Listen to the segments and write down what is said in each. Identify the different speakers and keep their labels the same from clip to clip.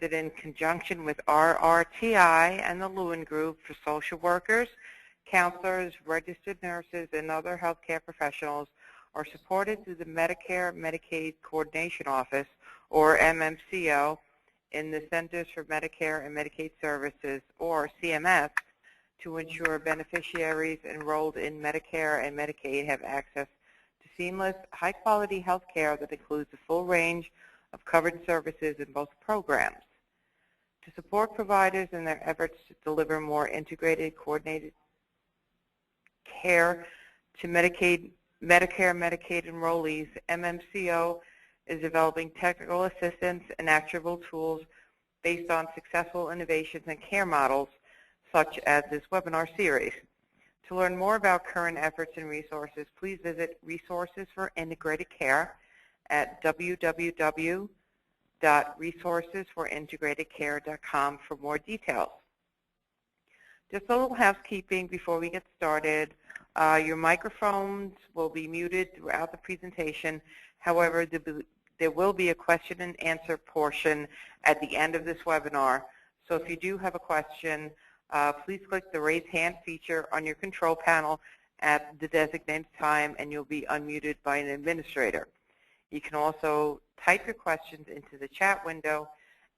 Speaker 1: in conjunction with RRTI and the Lewin Group for social workers, counselors, registered nurses, and other healthcare professionals are supported through the Medicare-Medicaid Coordination Office, or MMCO, in the Centers for Medicare and Medicaid Services, or CMS, to ensure beneficiaries enrolled in Medicare and Medicaid have access to seamless, high-quality health care that includes a full range of covered services in both programs. To support providers in their efforts to deliver more integrated, coordinated care to Medicare, Medicaid enrollees, MMCO is developing technical assistance and actionable tools based on successful innovations and care models, such as this webinar series. To learn more about current efforts and resources, please visit Resources for Integrated Care at www.resourcesforintegratedcare.com for more details. Just a little housekeeping before we get started. Your microphones will be muted throughout the presentation. However, there will be a question and answer portion at the end of this webinar. So if you do have a question, please click the raise hand feature on your control panel at the designated time, and you'll be unmuted by an administrator. You can also type your questions into the chat window,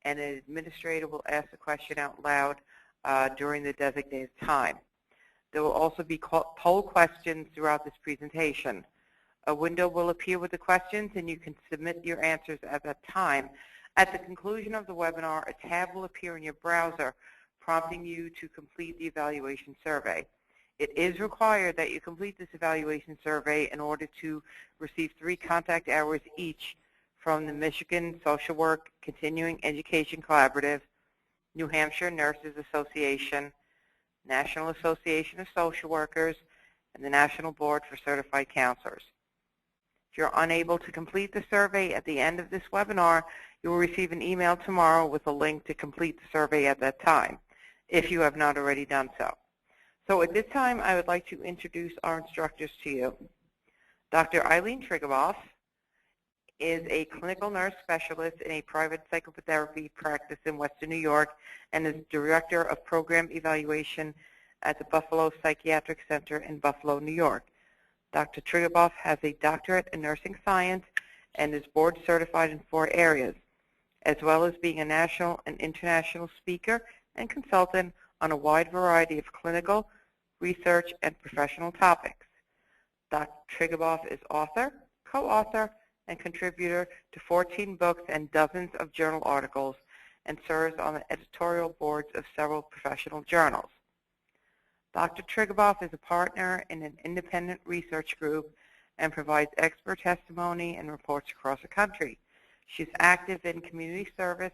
Speaker 1: and an administrator will ask the question out loud during the designated time. There will also be poll questions throughout this presentation. A window will appear with the questions, and you can submit your answers at that time. At the conclusion of the webinar, a tab will appear in your browser prompting you to complete the evaluation survey. It is required that you complete this evaluation survey in order to receive 3 contact hours each from the Michigan Social Work Continuing Education Collaborative, New Hampshire Nurses Association, National Association of Social Workers, and the National Board for Certified Counselors. If you're unable to complete the survey at the end of this webinar, you will receive an email tomorrow with a link to complete the survey at that time, if you have not already done so. So at this time, I would like to introduce our instructors to you. Dr. Eileen Triggerboff is a clinical nurse specialist in a private psychotherapy practice in Western New York and is Director of Program Evaluation at the Buffalo Psychiatric Center in Buffalo, New York. Dr. Triggerboff has a doctorate in nursing science and is board certified in 4 areas, as well as being a national and international speaker and consultant on a wide variety of clinical, research, and professional topics. Dr. Triggerboff is author, co-author, and contributor to 14 books and dozens of journal articles, and serves on the editorial boards of several professional journals. Dr. Triggerboff is a partner in an independent research group and provides expert testimony and reports across the country. She's active in community service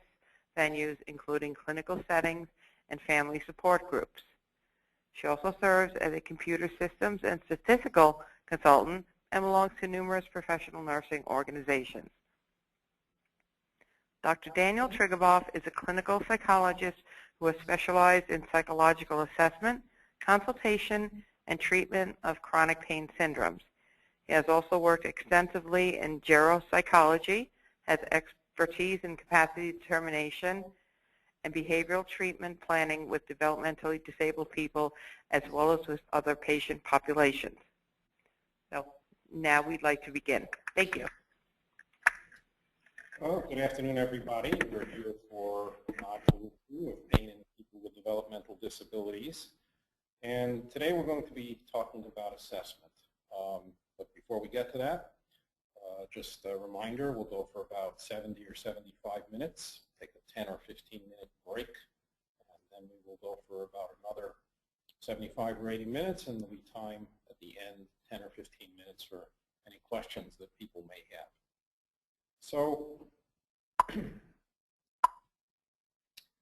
Speaker 1: venues, including clinical settings and family support groups. She also serves as a computer systems and statistical consultant and belongs to numerous professional nursing organizations. Dr. Daniel Triggerboff is a clinical psychologist who has specialized in psychological assessment, consultation, and treatment of chronic pain syndromes. He has also worked extensively in geropsychology, has expertise in capacity determination, and behavioral treatment planning with developmentally disabled people, as well as with other patient populations. So now we'd like to begin. Thank you.
Speaker 2: Well, good afternoon, everybody. We're here for Module 2 of Pain in People with Developmental Disabilities. And today we're going to be talking about assessment. But before we get to that, just a reminder, we'll go for about 70 or 75 minutes, take a 10 or 15-minute break, and then we will go for about another 75 or 80 minutes, and there'll be time at the end, 10 or 15 minutes for any questions that people may have. So,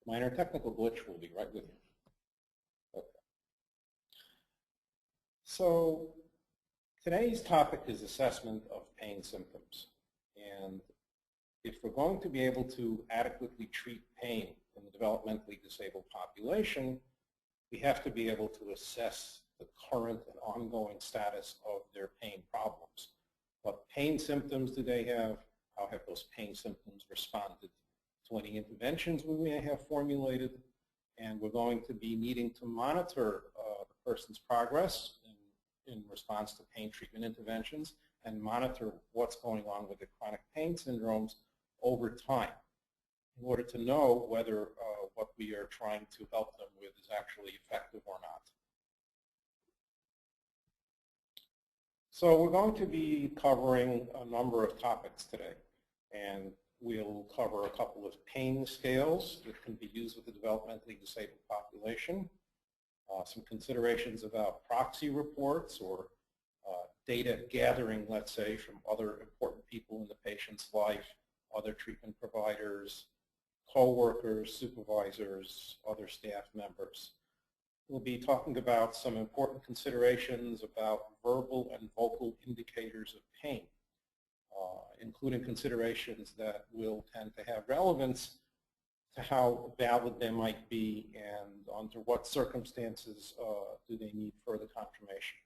Speaker 2: minor technical glitch will be right with you. Okay. So, today's topic is assessment of pain symptoms. And if we're going to be able to adequately treat pain in the developmentally disabled population, we have to be able to assess the current and ongoing status of their pain problems. What pain symptoms do they have? How have those pain symptoms responded to any interventions we may have formulated, and we're going to be needing to monitor the person's progress in response to pain treatment interventions and monitor what's going on with the chronic pain syndromes over time in order to know whether what we are trying to help them with is actually effective or not. So we're going to be covering a number of topics today, and we'll cover a couple of pain scales that can be used with the developmentally disabled population, some considerations about proxy reports or data gathering, let's say, from other important people in the patient's life, other treatment providers, co-workers, supervisors, other staff members. We'll be talking about some important considerations about verbal and vocal indicators of pain, including considerations that will tend to have relevance to how valid they might be and under what circumstances do they need further confirmation.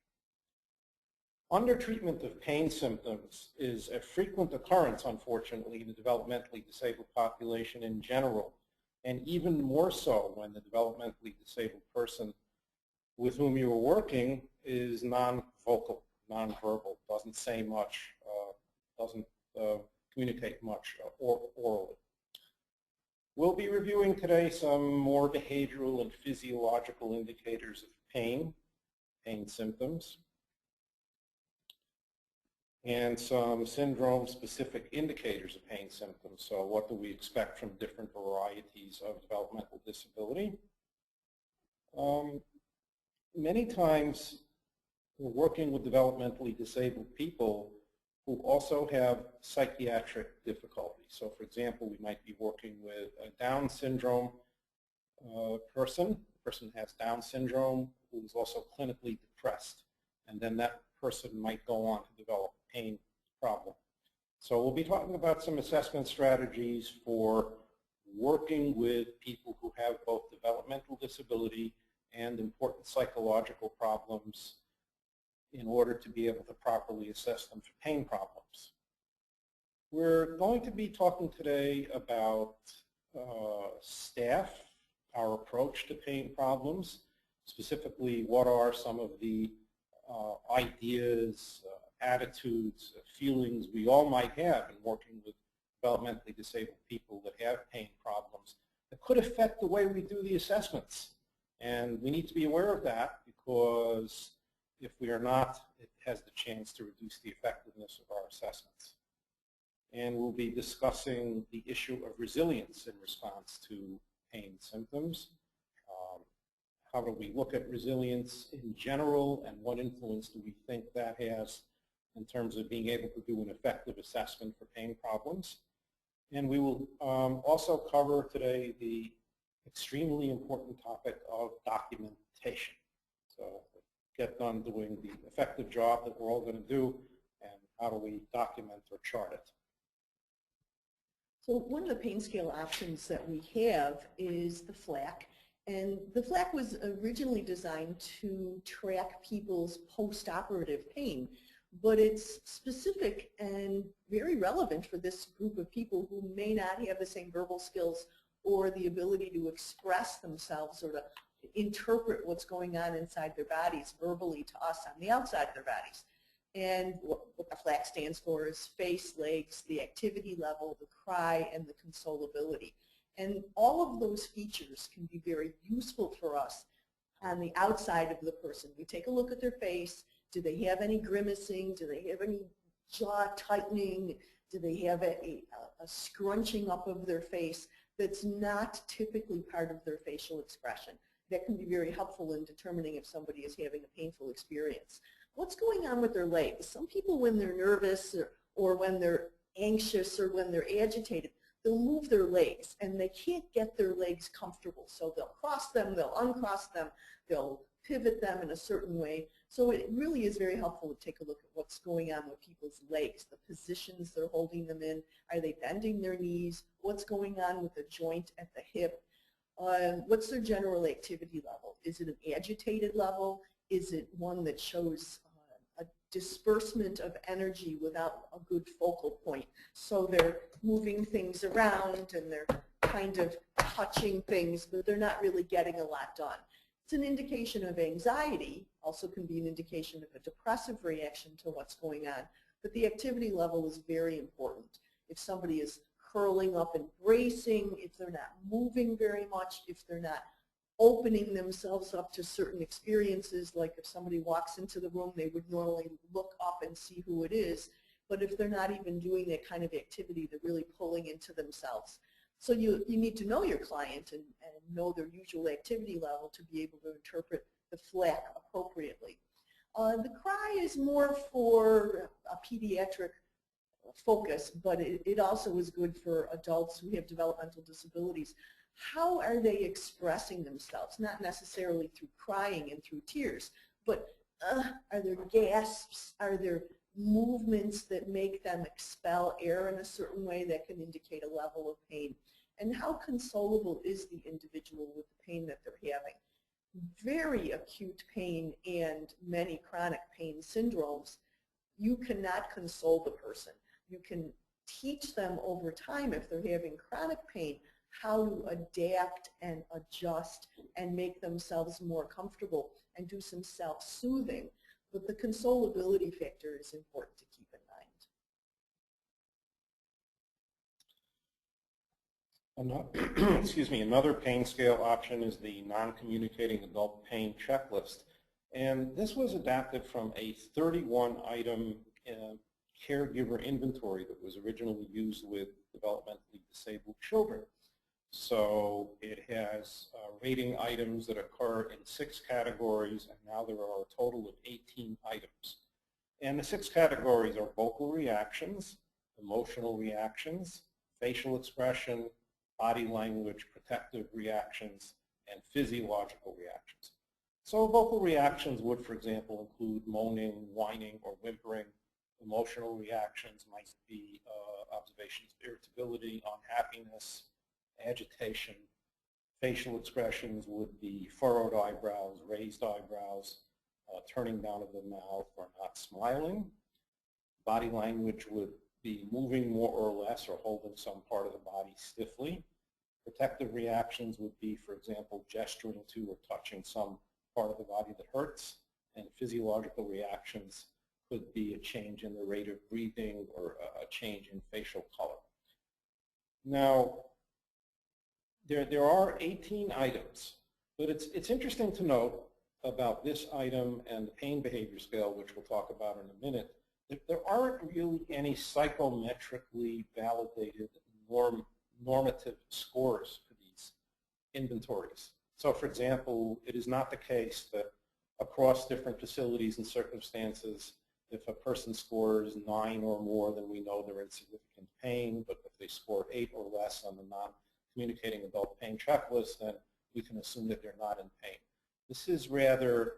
Speaker 2: Undertreatment of pain symptoms is a frequent occurrence, unfortunately, in the developmentally disabled population in general, and even more so when the developmentally disabled person with whom you are working is non-vocal, non-verbal, doesn't say much, doesn't communicate much orally. We'll be reviewing today some more behavioral and physiological indicators of pain symptoms, and some syndrome-specific indicators of pain symptoms. So what do we expect from different varieties of developmental disability? Many times we're working with developmentally disabled people who also have psychiatric difficulties. So for example, we might be working with a Down syndrome person. The person has Down syndrome who is also clinically depressed, and then that person might go on to develop a pain problem. So we'll be talking about some assessment strategies for working with people who have both developmental disability and important psychological problems in order to be able to properly assess them for pain problems. We're going to be talking today about staff, our approach to pain problems, specifically what are some of the ideas, attitudes, feelings we all might have in working with developmentally disabled people that have pain problems that could affect the way we do the assessments. And we need to be aware of that, because if we are not, it has the chance to reduce the effectiveness of our assessments. And we'll be discussing the issue of resilience in response to pain symptoms. How do we look at resilience in general, and what influence do we think that has in terms of being able to do an effective assessment for pain problems? And we will also cover today the extremely important topic of documentation. So get done doing the effective job that we're all going to do, and how do we document or chart it?
Speaker 3: So one of the pain scale options that we have is the FLAC. And the FLAC was originally designed to track people's post-operative pain, but it's specific and very relevant for this group of people who may not have the same verbal skills or the ability to express themselves or to interpret what's going on inside their bodies verbally to us on the outside of their bodies. And what the FLAC stands for is face, legs, the activity level, the cry, and the consolability. And all of those features can be very useful for us on the outside of the person. We take a look at their face. Do they have any grimacing? Do they have any jaw tightening? Do they have a scrunching up of their face that's not typically part of their facial expression? That can be very helpful in determining if somebody is having a painful experience. What's going on with their legs? Some people, when they're nervous or when they're anxious or when they're agitated, they'll move their legs and they can't get their legs comfortable. So they'll cross them, they'll uncross them, they'll pivot them in a certain way. So it really is very helpful to take a look at what's going on with people's legs, the positions they're holding them in. Are they bending their knees? What's going on with the joint at the hip? What's their general activity level? Is it an agitated level? Is it one that shows a disbursement of energy without a good focal point? So they're moving things around and they're kind of touching things, but they're not really getting a lot done. It's an indication of anxiety, also can be an indication of a depressive reaction to what's going on, but the activity level is very important. If somebody is curling up and bracing, if they're not moving very much, if they're not opening themselves up to certain experiences, like if somebody walks into the room, they would normally look up and see who it is, but if they're not even doing that kind of activity, they're really pulling into themselves. So you need to know your client and know their usual activity level to be able to interpret the FLAC appropriately. The cry is more for a pediatric focus, but it also is good for adults who have developmental disabilities. How are they expressing themselves? Not necessarily through crying and through tears, but are there gasps? Are there movements that make them expel air in a certain way that can indicate a level of pain? And how consolable is the individual with the pain that they're having? Very acute pain and many chronic pain syndromes, you cannot console the person. You can teach them over time, if they're having chronic pain, how to adapt and adjust and make themselves more comfortable and do some self-soothing. But the consolability factor is important to keep in mind.
Speaker 2: Excuse me, another pain scale option is the non-communicating adult pain checklist. And this was adapted from a 31-item caregiver inventory that was originally used with developmentally disabled children. So it has rating items that occur in 6 categories, and now there are a total of 18 items. And the 6 categories are vocal reactions, emotional reactions, facial expression, body language, protective reactions, and physiological reactions. So vocal reactions would, for example, include moaning, whining, or whimpering. Emotional reactions might be observations of irritability, unhappiness, agitation. Facial expressions would be furrowed eyebrows, raised eyebrows, turning down of the mouth, or not smiling. Body language would be moving more or less or holding some part of the body stiffly. Protective reactions would be, for example, gesturing to or touching some part of the body that hurts. And physiological reactions could be a change in the rate of breathing or a change in facial color. Now, there are 18 items, but it's interesting to note about this item and the pain behavior scale, which we'll talk about in a minute, that there aren't really any psychometrically validated normative scores for these inventories. So, for example, it is not the case that across different facilities and circumstances, if a person scores 9 or more, then we know they're in significant pain, but if they score 8 or less on the non-communicating adult pain checklist, then we can assume that they're not in pain. This is rather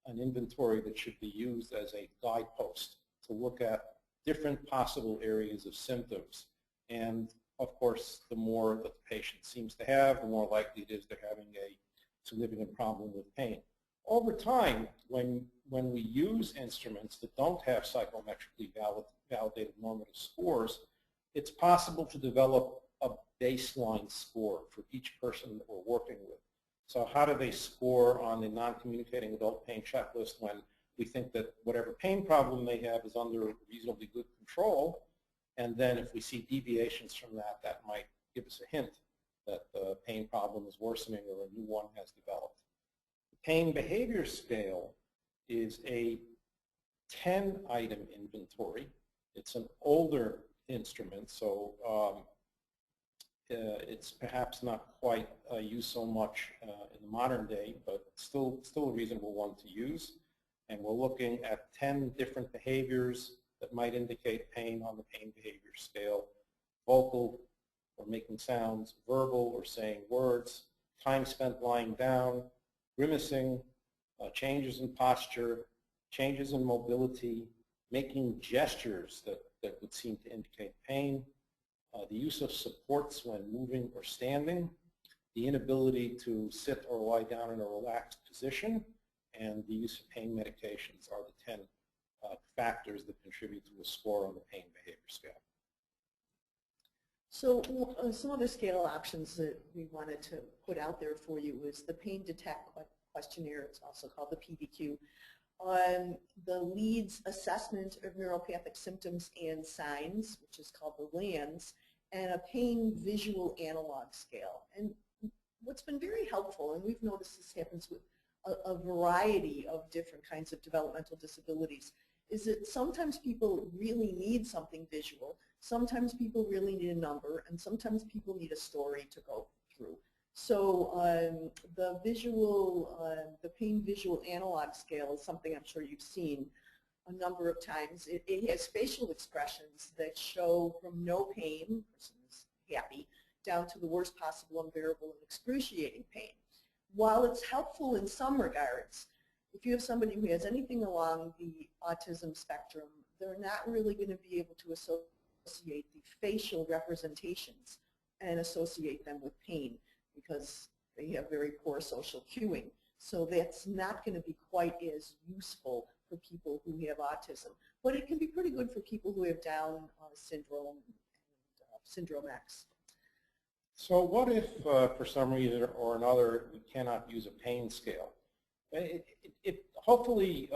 Speaker 2: an inventory that should be used as a guidepost to look at different possible areas of symptoms. And of course, the more that the patient seems to have, the more likely it is they're having a significant problem with pain. Over time, when we use instruments that don't have psychometrically validated normative scores, it's possible to develop a baseline score for each person that we're working with. So how do they score on the non-communicating adult pain checklist when we think that whatever pain problem they have is under reasonably good control? And then if we see deviations from that, that might give us a hint that the pain problem is worsening or a new one has developed. The pain behavior scale is a 10-item inventory. It's an older instrument, so it's perhaps not quite used so much in the modern day, but still a reasonable one to use. And we're looking at 10 different behaviors that might indicate pain on the pain behavior scale: vocal or making sounds, verbal or saying words, time spent lying down, grimacing, changes in posture, changes in mobility, making gestures that would seem to indicate pain, the use of supports when moving or standing, the inability to sit or lie down in a relaxed position, and the use of pain medications are the 10 factors that contribute to a score on the pain behavior scale.
Speaker 3: So some other scale options that we wanted to put out there for you was the Pain Detect questionnaire. It's also called the PDQ. The LEADS assessment of neuropathic symptoms and signs, which is called the LANS, and a pain visual analog scale. And what's been very helpful, and we've noticed this happens with a variety of different kinds of developmental disabilities, is that sometimes people really need something visual, sometimes people really need a number, and sometimes people need a story to go through. So the pain visual analog scale is something I'm sure you've seen a number of times. It has facial expressions that show from no pain, person is happy, down to the worst possible unbearable and excruciating pain. While it's helpful in some regards, if you have somebody who has anything along the autism spectrum, they're not really going to be able to associate the facial representations and associate them with pain because they have very poor social cueing. So that's not going to be quite as useful for people who have autism. But it can be pretty good for people who have Down syndrome and Syndrome X.
Speaker 2: So what if, for some reason or another, we cannot use a pain scale? Hopefully,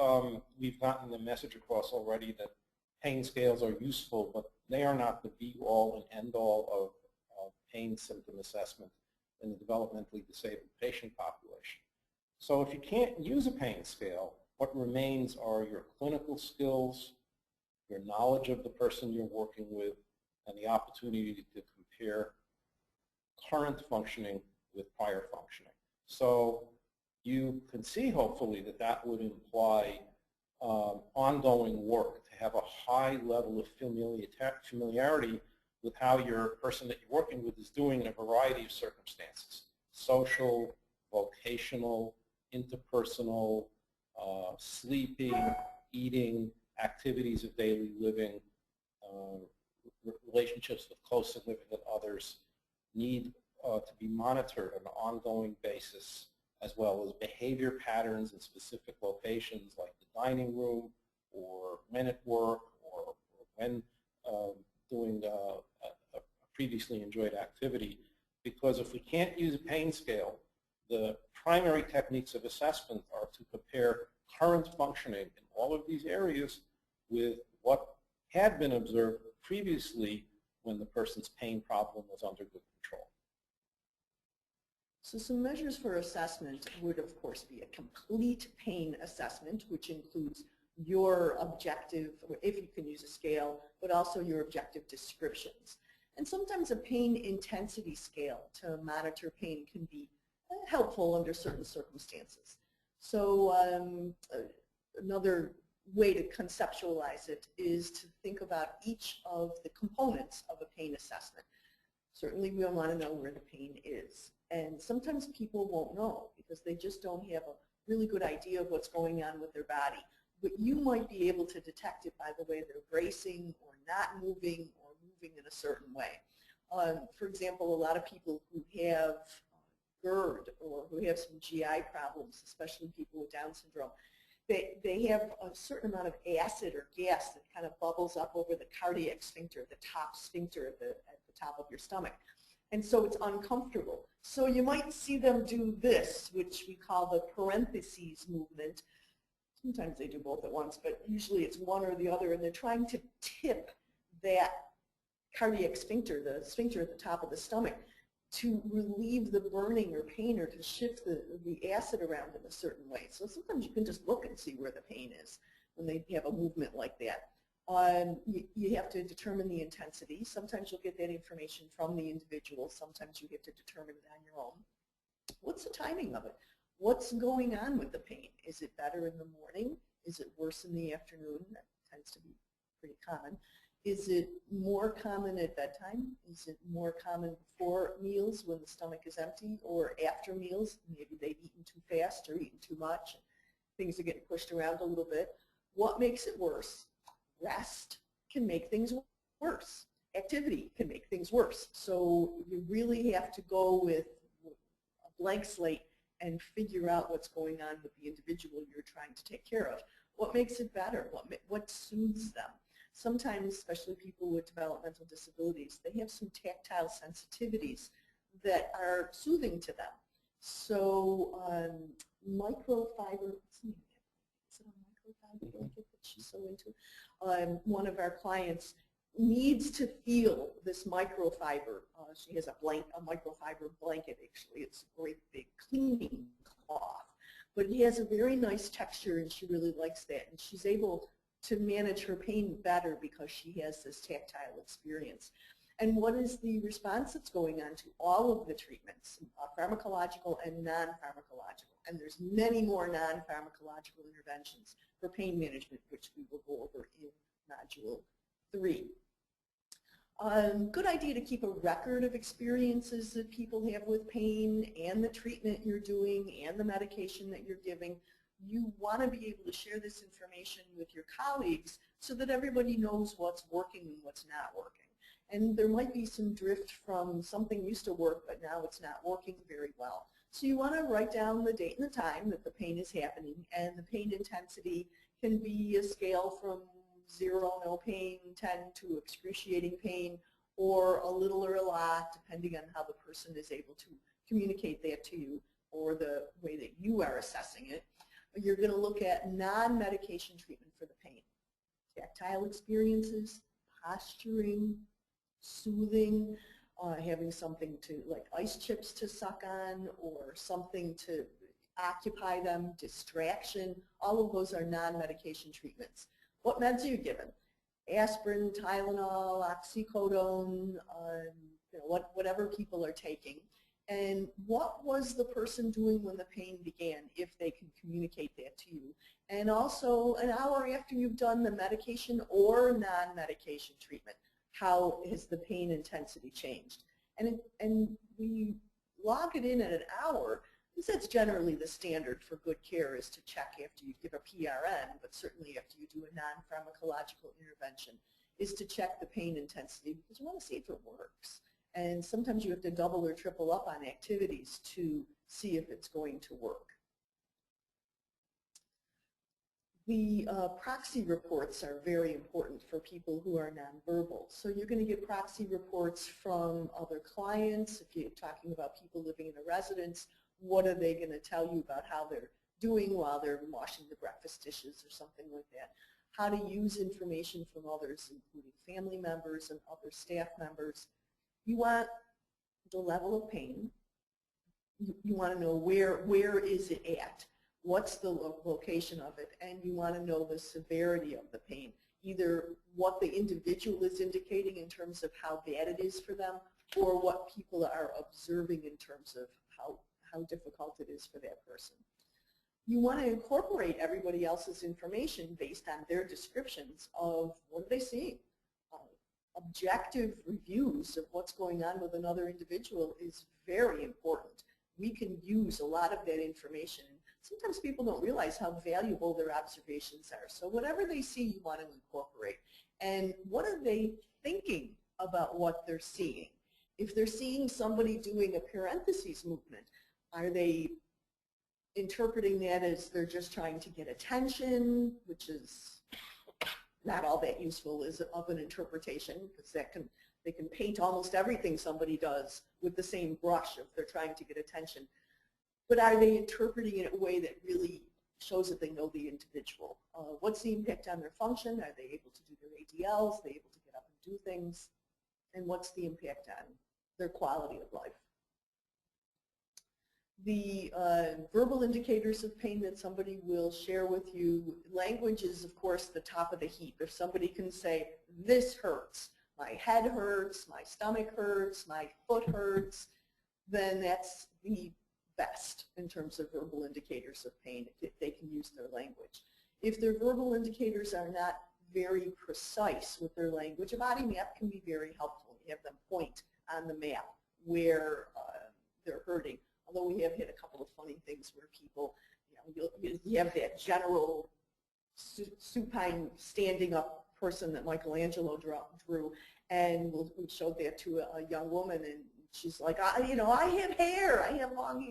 Speaker 2: we've gotten the message across already that pain scales are useful, but they are not the be-all and end-all of pain symptom assessment in the developmentally disabled patient population. So if you can't use a pain scale, what remains are your clinical skills, your knowledge of the person you're working with, and the opportunity to compare current functioning with prior functioning. So you can see, hopefully, that that would imply ongoing work to have a high level of familiarity with how your person that you're working with is doing in a variety of circumstances: social, vocational, interpersonal, sleeping, eating, activities of daily living, relationships with close significant others need to be monitored on an ongoing basis, as well as behavior patterns in specific locations like the dining room, or when at work, or when doing a previously enjoyed activity. Because if we can't use a pain scale, the primary techniques of assessment are to compare current functioning in all of these areas with what had been observed previously when the person's pain problem was under good control.
Speaker 3: So some measures for assessment would, of course, be a complete pain assessment, which includes your objective, if you can use a scale, but also your objective descriptions. And sometimes a pain intensity scale to monitor pain can be helpful under certain circumstances. So another way to conceptualize it is to think about each of the components of a pain assessment. Certainly we want to know where the pain is. And sometimes people won't know because they just don't have a really good idea of what's going on with their body. But you might be able to detect it by the way they're bracing or not moving or moving in a certain way. For example, a lot of people who have GERD or who have some GI problems, especially people with Down syndrome, they have a certain amount of acid or gas that kind of bubbles up over the cardiac sphincter, the top sphincter at the top of your stomach. And so it's uncomfortable. So you might see them do this, which we call the parentheses movement. Sometimes they do both at once, but usually it's one or the other, and they're trying to tip that cardiac sphincter, the sphincter at the top of the stomach, to relieve the burning or pain or to shift the acid around in a certain way. So sometimes you can just look and see where the pain is when they have a movement like that. You have to determine the intensity. Sometimes you'll get that information from the individual. Sometimes you get to determine it on your own. What's the timing of it? What's going on with the pain? Is it better in the morning? Is it worse in the afternoon? That tends to be pretty common. Is it more common at bedtime? Is it more common before meals when the stomach is empty, or after meals? Maybe they've eaten too fast or eaten too much. Things are getting pushed around a little bit. What makes it worse? Rest can make things worse. Activity can make things worse. So you really have to go with a blank slate and figure out what's going on with the individual you're trying to take care of. What makes it better? What soothes them? Sometimes, especially people with developmental disabilities, they have some tactile sensitivities that are soothing to them. So microfiber, what's the name of it? Is it a microfiber blanket that she's so into? One of our clients needs to feel this microfiber. She has a microfiber blanket, actually. It's a great big cleaning cloth. But it has a very nice texture, and she really likes that. And she's able to manage her pain better because she has this tactile experience. And what is the response that's going on to all of the treatments, pharmacological and non-pharmacological? And there's many more non-pharmacological interventions for pain management, which we will go over in Module 3. Good idea to keep a record of experiences that people have with pain and the treatment you're doing and the medication that you're giving. You want to be able to share this information with your colleagues so that everybody knows what's working and what's not working. And there might be some drift from something used to work, but now it's not working very well. So you want to write down the date and the time that the pain is happening, and the pain intensity can be a scale from 0, no pain, 10 to excruciating pain, or a little or a lot, depending on how the person is able to communicate that to you or the way that you are assessing it. You're going to look at non-medication treatment for the pain. Tactile experiences, posturing, soothing, having something to, like ice chips to suck on or something to occupy them, distraction. All of those are non-medication treatments. What meds are you given? Aspirin, Tylenol, oxycodone, whatever people are taking. And what was the person doing when the pain began, if they can communicate that to you? And also, an hour after you've done the medication or non-medication treatment, how has the pain intensity changed? And we log it in at an hour, because that's generally the standard for good care, is to check after you give a PRN, but certainly after you do a non-pharmacological intervention, is to check the pain intensity, because you want to see if it works. And sometimes you have to double or triple up on activities to see if it's going to work. The proxy reports are very important for people who are nonverbal. So you're going to get proxy reports from other clients. If you're talking about people living in a residence, what are they going to tell you about how they're doing while they're washing the breakfast dishes or something like that? How to use information from others, including family members and other staff members. You want the level of pain. You want to know where is it at? What's the location of it? And you want to know the severity of the pain, either what the individual is indicating in terms of how bad it is for them, or what people are observing in terms of how difficult it is for that person. You want to incorporate everybody else's information based on their descriptions of what are they seeing. Objective reviews of what's going on with another individual is very important. We can use a lot of that information. Sometimes people don't realize how valuable their observations are. So whatever they see, you want to incorporate. And what are they thinking about what they're seeing? If they're seeing somebody doing a parentheses movement, are they interpreting that as they're just trying to get attention, which is not all that useful of an interpretation, because they can paint almost everything somebody does with the same brush if they're trying to get attention. But are they interpreting it in a way that really shows that they know the individual? What's the impact on their function? Are they able to do their ADLs? Are they able to get up and do things? And what's the impact on their quality of life? The verbal indicators of pain that somebody will share with you, language is, of course, the top of the heap. If somebody can say, this hurts, my head hurts, my stomach hurts, my foot hurts, then that's the best in terms of verbal indicators of pain, if they can use their language. If their verbal indicators are not very precise with their language, a body map can be very helpful. You have them point on the map where they're hurting. Although we have hit a couple of funny things where people, you have that general supine standing up person that Michelangelo drew, and we showed that to a young woman, and she's like, I have hair, I have long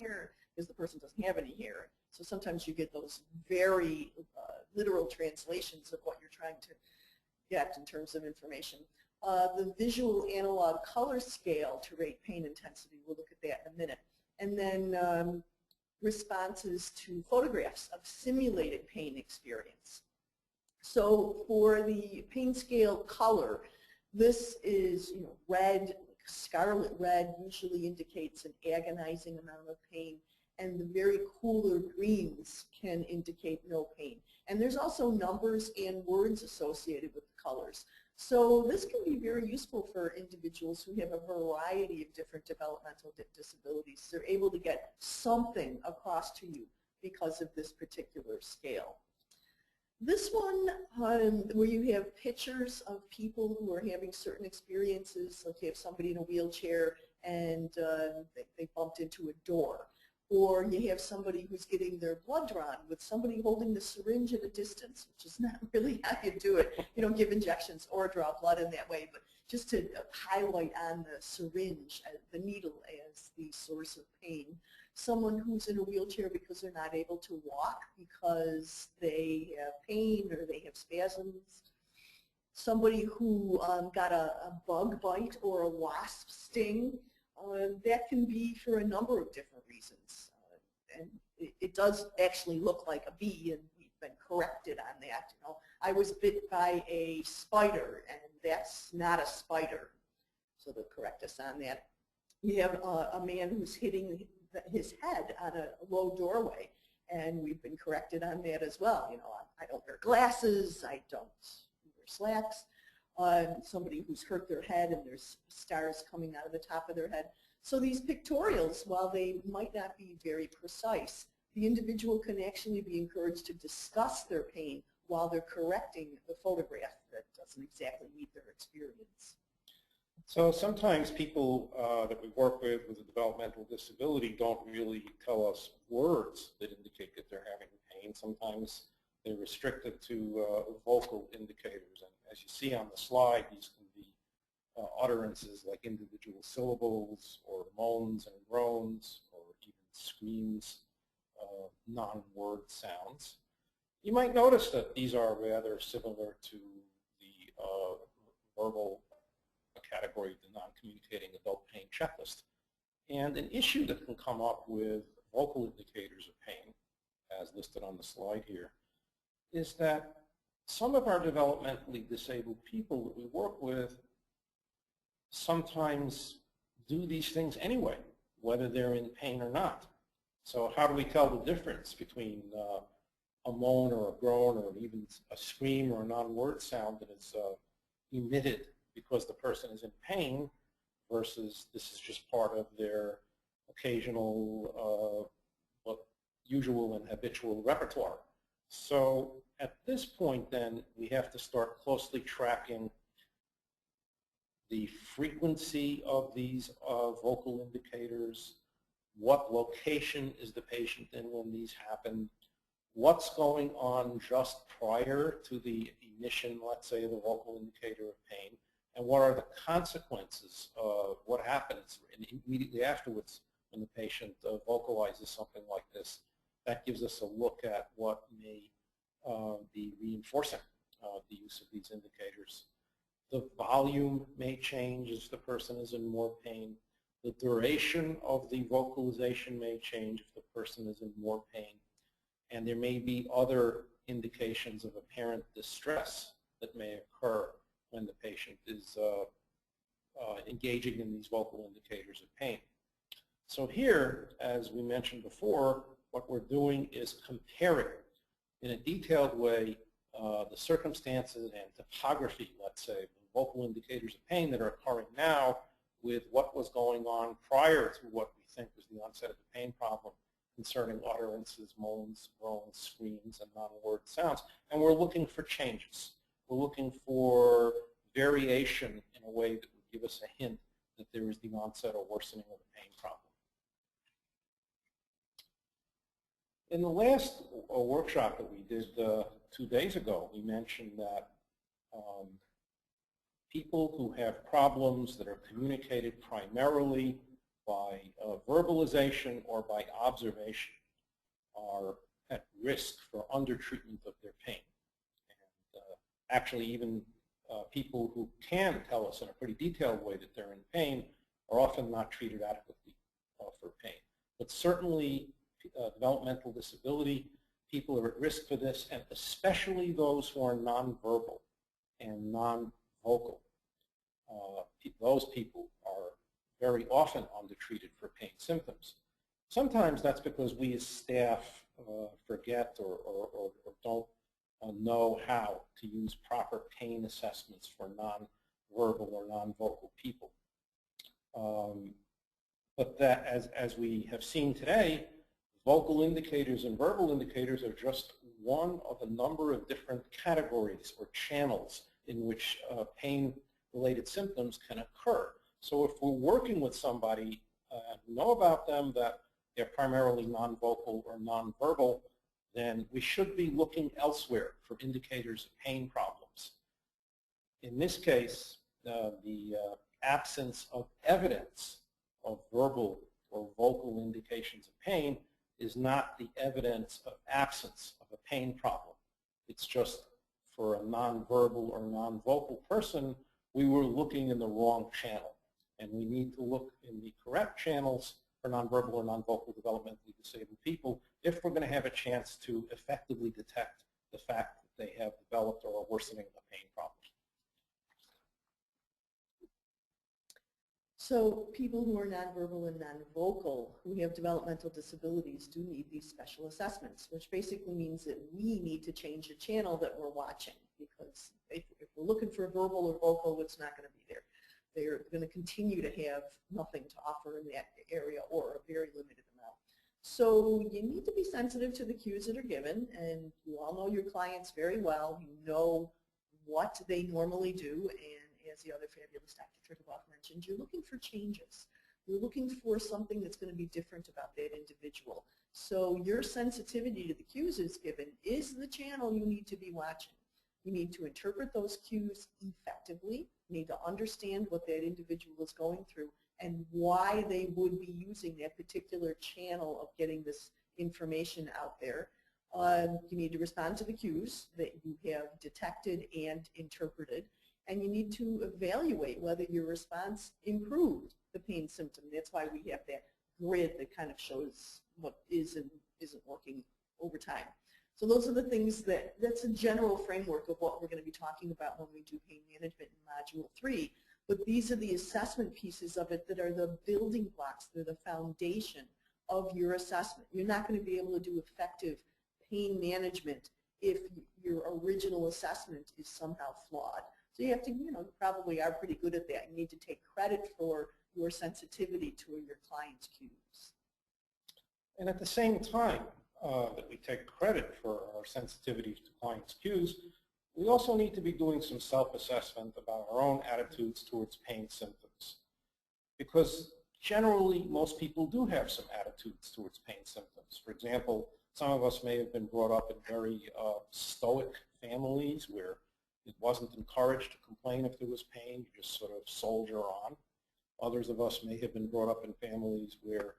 Speaker 3: hair, because the person doesn't have any hair. So sometimes you get those very literal translations of what you're trying to get in terms of information. The visual analog color scale to rate pain intensity, we'll look at that in a minute. And then responses to photographs of simulated pain experience. So for the pain scale color, this is red, scarlet red usually indicates an agonizing amount of pain, and the very cooler greens can indicate no pain. And there's also numbers and words associated with the colors. So this can be very useful for individuals who have a variety of different developmental disabilities. They're able to get something across to you because of this particular scale. This one, where you have pictures of people who are having certain experiences, like you have somebody in a wheelchair and they bumped into a door. Or you have somebody who's getting their blood drawn with somebody holding the syringe at a distance, which is not really how you do it. You don't give injections or draw blood in that way, but just to highlight on the syringe, the needle as the source of pain. Someone who's in a wheelchair because they're not able to walk because they have pain or they have spasms. Somebody who got a bug bite or a wasp sting. That can be for a number of different reasons. And it does actually look like a bee, and we've been corrected on that. I was bit by a spider, and that's not a spider. So they'll correct us on that. You have a man who's hitting his head on a low doorway, and we've been corrected on that as well. I don't wear glasses, I don't wear slacks. Somebody who's hurt their head and there's stars coming out of the top of their head. So these pictorials, while they might not be very precise, the individual can actually be encouraged to discuss their pain while they're correcting the photograph that doesn't exactly meet their experience.
Speaker 2: So sometimes people that we work with a developmental disability don't really tell us words that indicate that they're having pain. Sometimes they're restricted to vocal indicators. And as you see on the slide, these can be utterances like individual syllables or moans and groans or even screams, non-word sounds. You might notice that these are rather similar to the verbal category of the non-communicating adult pain checklist. And an issue that can come up with vocal indicators of pain, as listed on the slide here, is that some of our developmentally disabled people that we work with sometimes do these things anyway, whether they're in pain or not. So how do we tell the difference between a moan or a groan or even a scream or a non-word sound that is emitted because the person is in pain versus this is just part of their occasional, usual and habitual repertoire? So at this point then, we have to start closely tracking the frequency of these vocal indicators, what location is the patient in when these happen, what's going on just prior to the emission, let's say, of the vocal indicator of pain, and what are the consequences of what happens immediately afterwards when the patient vocalizes something like this. That gives us a look at what may be reinforcing the use of these indicators. The volume may change as the person is in more pain. The duration of the vocalization may change if the person is in more pain. And there may be other indications of apparent distress that may occur when the patient is engaging in these vocal indicators of pain. So here, as we mentioned before, what we're doing is comparing in a detailed way the circumstances and topography, let's say, the vocal indicators of pain that are occurring now with what was going on prior to what we think was the onset of the pain problem concerning utterances, moans, groans, screams, and non-word sounds. And we're looking for changes. We're looking for variation in a way that would give us a hint that there is the onset or worsening of the pain problem. In the last workshop that we did 2 days ago, we mentioned that people who have problems that are communicated primarily by verbalization or by observation are at risk for undertreatment of their pain. And actually even people who can tell us in a pretty detailed way that they're in pain are often not treated adequately for pain. But certainly developmental disability, people are at risk for this, and especially those who are nonverbal and non-vocal. Those people are very often undertreated for pain symptoms. Sometimes that's because we as staff forget or don't know how to use proper pain assessments for non-verbal or non-vocal people. But that, as we have seen today, vocal indicators and verbal indicators are just one of a number of different categories or channels in which pain-related symptoms can occur. So if we're working with somebody and know about them that they're primarily non-vocal or non-verbal, then we should be looking elsewhere for indicators of pain problems. In this case, the absence of evidence of verbal or vocal indications of pain is not the evidence of absence of a pain problem. It's just for a non-verbal or non-vocal person, we were looking in the wrong channel. And we need to look in the correct channels for non-verbal or non-vocal developmentally disabled people if we're going to have a chance to effectively detect the fact that they have developed or are worsening a pain problem.
Speaker 3: So people who are nonverbal and non-vocal who have developmental disabilities do need these special assessments, which basically means that we need to change the channel that we're watching, because if we're looking for verbal or vocal, it's not going to be there. They're going to continue to have nothing to offer in that area or a very limited amount. So you need to be sensitive to the cues that are given, and you all know your clients very well. You know what they normally do, and as the other fabulous Dr. Trickelbach mentioned, you're looking for changes. You're looking for something that's going to be different about that individual. So your sensitivity to the cues is given is the channel you need to be watching. You need to interpret those cues effectively. You need to understand what that individual is going through and why they would be using that particular channel of getting this information out there. You need to respond to the cues that you have detected and interpreted. And you need to evaluate whether your response improved the pain symptom. That's why we have that grid that kind of shows what is and isn't working over time. So those are the things that's a general framework of what we're going to be talking about when we do pain management in Module 3. But these are the assessment pieces of it that are the building blocks, they're the foundation of your assessment. You're not going to be able to do effective pain management if your original assessment is somehow flawed. So you have to, you probably are pretty good at that. You need to take credit for your sensitivity to your client's cues.
Speaker 2: And at the same time that we take credit for our sensitivity to clients' cues, we also need to be doing some self-assessment about our own attitudes towards pain symptoms. Because generally, most people do have some attitudes towards pain symptoms. For example, some of us may have been brought up in very stoic families where it wasn't encouraged to complain if there was pain, you just sort of soldier on. Others of us may have been brought up in families where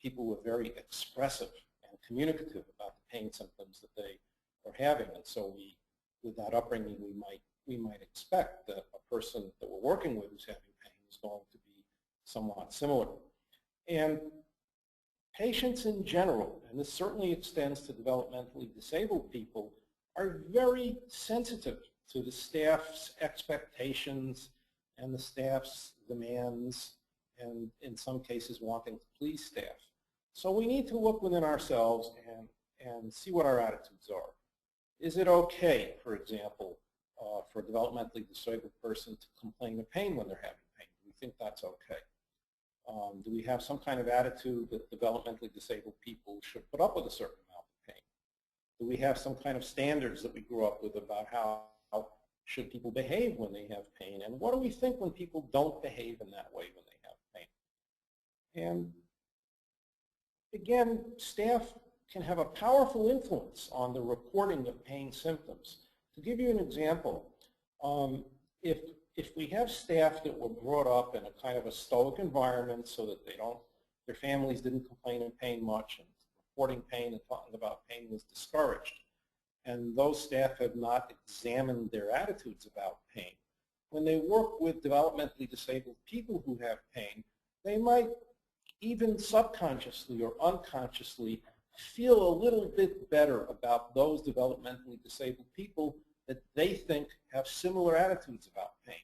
Speaker 2: people were very expressive and communicative about the pain symptoms that they are having. And so with that upbringing, we might expect that a person that we're working with who's having pain is going to be somewhat similar. And patients in general, and this certainly extends to developmentally disabled people, are very sensitive to the staff's expectations and the staff's demands, and in some cases wanting to please staff. So we need to look within ourselves and see what our attitudes are. Is it okay, for example, for a developmentally disabled person to complain of pain when they're having pain? Do we think that's okay? Do we have some kind of attitude that developmentally disabled people should put up with a certain amount of pain? Do we have some kind of standards that we grew up with about how should people behave when they have pain? And what do we think when people don't behave in that way when they have pain? And again, staff can have a powerful influence on the reporting of pain symptoms. To give you an example, if we have staff that were brought up in a kind of a stoic environment so that their families didn't complain of pain much, and reporting pain and talking about pain was discouraged, and those staff have not examined their attitudes about pain, when they work with developmentally disabled people who have pain, they might even subconsciously or unconsciously feel a little bit better about those developmentally disabled people that they think have similar attitudes about pain.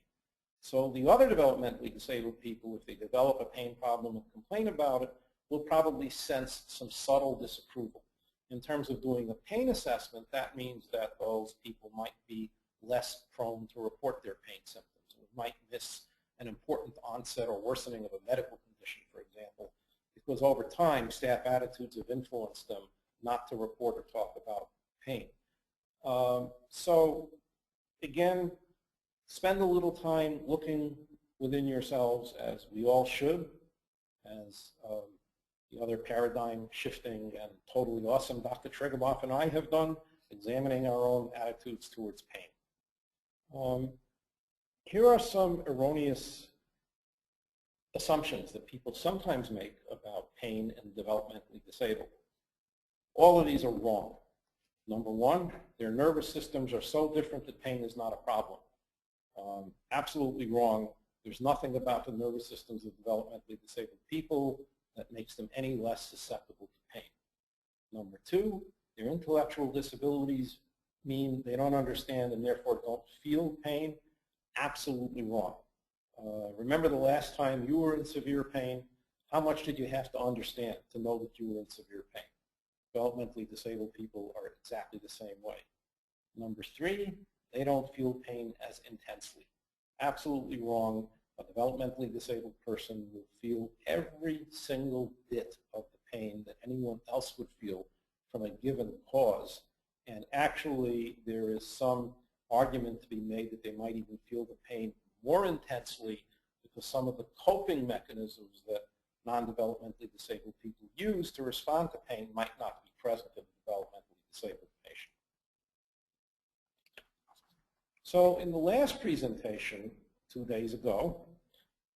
Speaker 2: So the other developmentally disabled people, if they develop a pain problem and complain about it, will probably sense some subtle disapproval. In terms of doing a pain assessment, that means that those people might be less prone to report their pain symptoms. We might miss an important onset or worsening of a medical condition, for example, because over time, staff attitudes have influenced them not to report or talk about pain. So again, spend a little time looking within yourselves, as we all should, as the other paradigm shifting and totally awesome Dr. Tregerboff and I have done, examining our own attitudes towards pain. Here are some erroneous assumptions that people sometimes make about pain and developmentally disabled. All of these are wrong. Number one, their nervous systems are so different that pain is not a problem. Absolutely wrong. There's nothing about the nervous systems of developmentally disabled people that makes them any less susceptible to pain. Number two, their intellectual disabilities mean they don't understand and therefore don't feel pain. Absolutely wrong. Remember the last time you were in severe pain, how much did you have to understand to know that you were in severe pain? Developmentally disabled people are exactly the same way. Number three, they don't feel pain as intensely. Absolutely wrong. A developmentally disabled person will feel every single bit of the pain that anyone else would feel from a given cause. And actually, there is some argument to be made that they might even feel the pain more intensely because some of the coping mechanisms that non-developmentally disabled people use to respond to pain might not be present in a developmentally disabled patient. So in the last presentation, 2 days ago,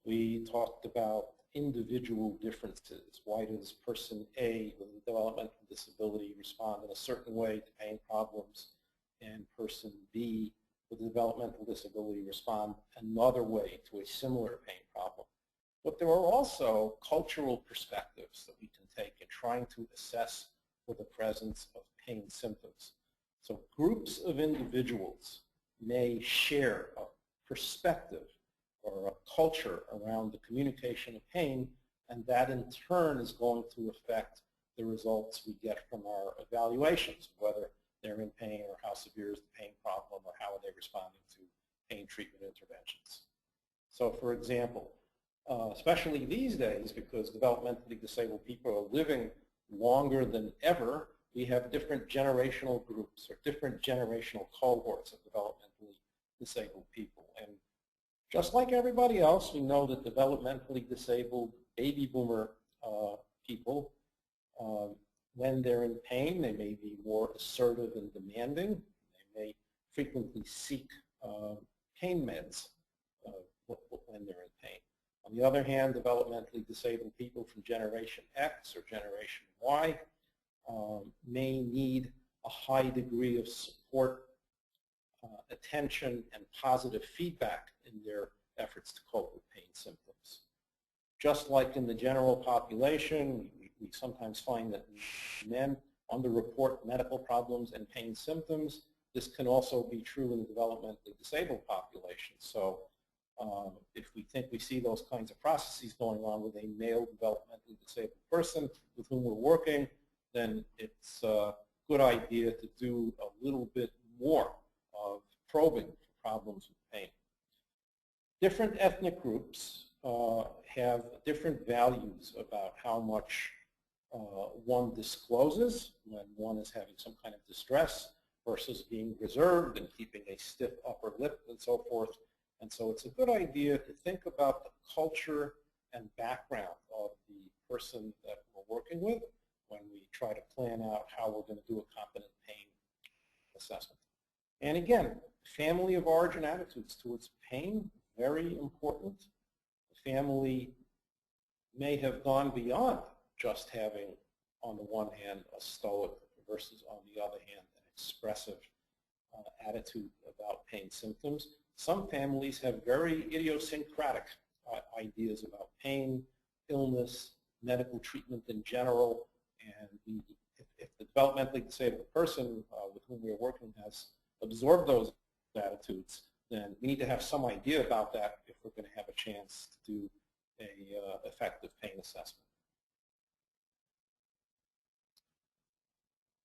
Speaker 2: we talked about individual differences. Why does person A with a developmental disability respond in a certain way to pain problems, and person B with a developmental disability respond another way to a similar pain problem? But there are also cultural perspectives that we can take in trying to assess for the presence of pain symptoms. So groups of individuals may share a perspective or a culture around the communication of pain, and that in turn is going to affect the results we get from our evaluations, whether they're in pain or how severe is the pain problem or how are they responding to pain treatment interventions. So for example, especially these days, because developmentally disabled people are living longer than ever, we have different generational groups or different generational cohorts of developmentally disabled people. And just like everybody else, we know that developmentally disabled baby boomer people, when they're in pain, they may be more assertive and demanding. They may frequently seek pain meds when they're in pain. On the other hand, developmentally disabled people from Generation X or Generation Y may need a high degree of support, attention, and positive feedback in their efforts to cope with pain symptoms. Just like in the general population, we sometimes find that men underreport medical problems and pain symptoms. This can also be true in the developmentally disabled population. So if we think we see those kinds of processes going on with a male developmentally disabled person with whom we're working, then it's a good idea to do a little bit more of probing for problems with pain. Different ethnic groups have different values about how much one discloses when one is having some kind of distress versus being reserved and keeping a stiff upper lip and so forth. And so it's a good idea to think about the culture and background of the person that we're working with when we try to plan out how we're going to do a competent pain assessment. And again, family of origin attitudes towards pain, very important. The family may have gone beyond just having, on the one hand, a stoic versus, on the other hand, an expressive attitude about pain symptoms. Some families have very idiosyncratic ideas about pain, illness, medical treatment in general, and if the developmentally disabled person with whom we're working has absorbed those attitudes, then we need to have some idea about that if we're going to have a chance to do a effective pain assessment.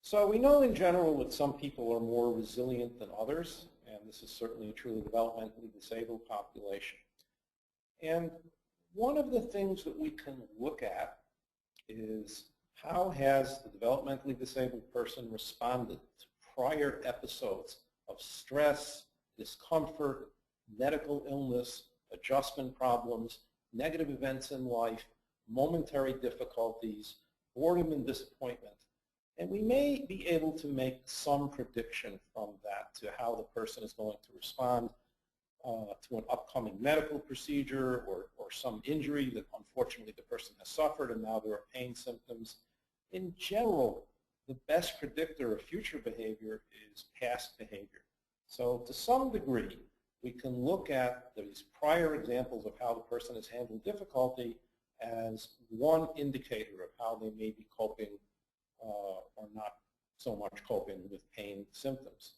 Speaker 2: So we know in general that some people are more resilient than others, and this is certainly true of the developmentally disabled population. And one of the things that we can look at is how has the developmentally disabled person responded to prior episodes of stress, discomfort, medical illness, adjustment problems, negative events in life, momentary difficulties, boredom and disappointment. And we may be able to make some prediction from that to how the person is going to respond to an upcoming medical procedure or some injury that unfortunately the person has suffered and now there are pain symptoms. In general, the best predictor of future behavior is past behavior. So to some degree, we can look at these prior examples of how the person has handled difficulty as one indicator of how they may be coping or not so much coping with pain symptoms.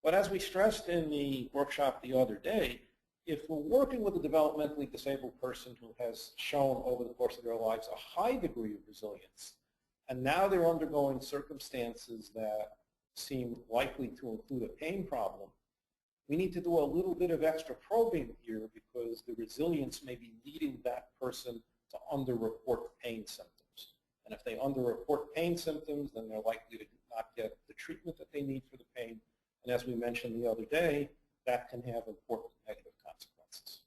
Speaker 2: But as we stressed in the workshop the other day, if we're working with a developmentally disabled person who has shown over the course of their lives a high degree of resilience, and now they're undergoing circumstances that seem likely to include a pain problem, we need to do a little bit of extra probing here because the resilience may be leading that person to underreport pain symptoms. And if they underreport pain symptoms, then they're likely to not get the treatment that they need for the pain. And as we mentioned the other day, that can have important negative consequences.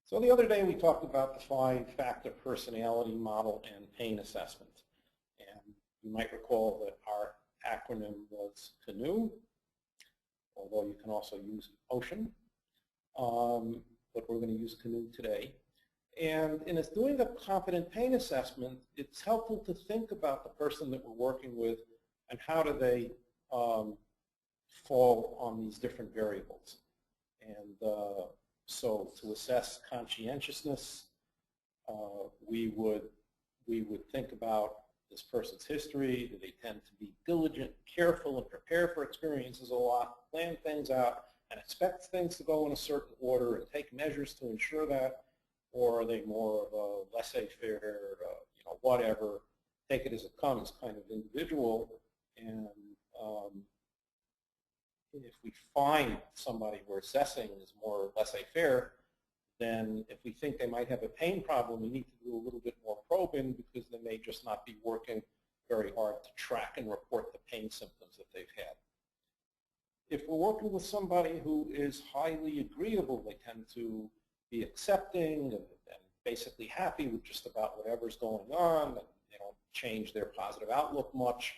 Speaker 2: So the other day we talked about the 5-factor personality model and pain assessment. And you might recall that our acronym was CANOE, although you can also use OCEAN. But we're going to use CANOE today. And in doing a competent pain assessment, it's helpful to think about the person that we're working with and how do they fall on these different variables. And so to assess conscientiousness, we would think about this person's history. Do they tend to be diligent, careful, and prepare for experiences a lot, plan things out, and expect things to go in a certain order and take measures to ensure that? Or are they more of a laissez-faire, whatever, take it as it comes kind of individual? And if we find somebody we're assessing is more laissez-faire, then if we think they might have a pain problem, we need to do a little bit more probing because they may just not be working very hard to track and report the pain symptoms that they've had. If we're working with somebody who is highly agreeable, they tend to be accepting and basically happy with just about whatever's going on, and they don't change their positive outlook much,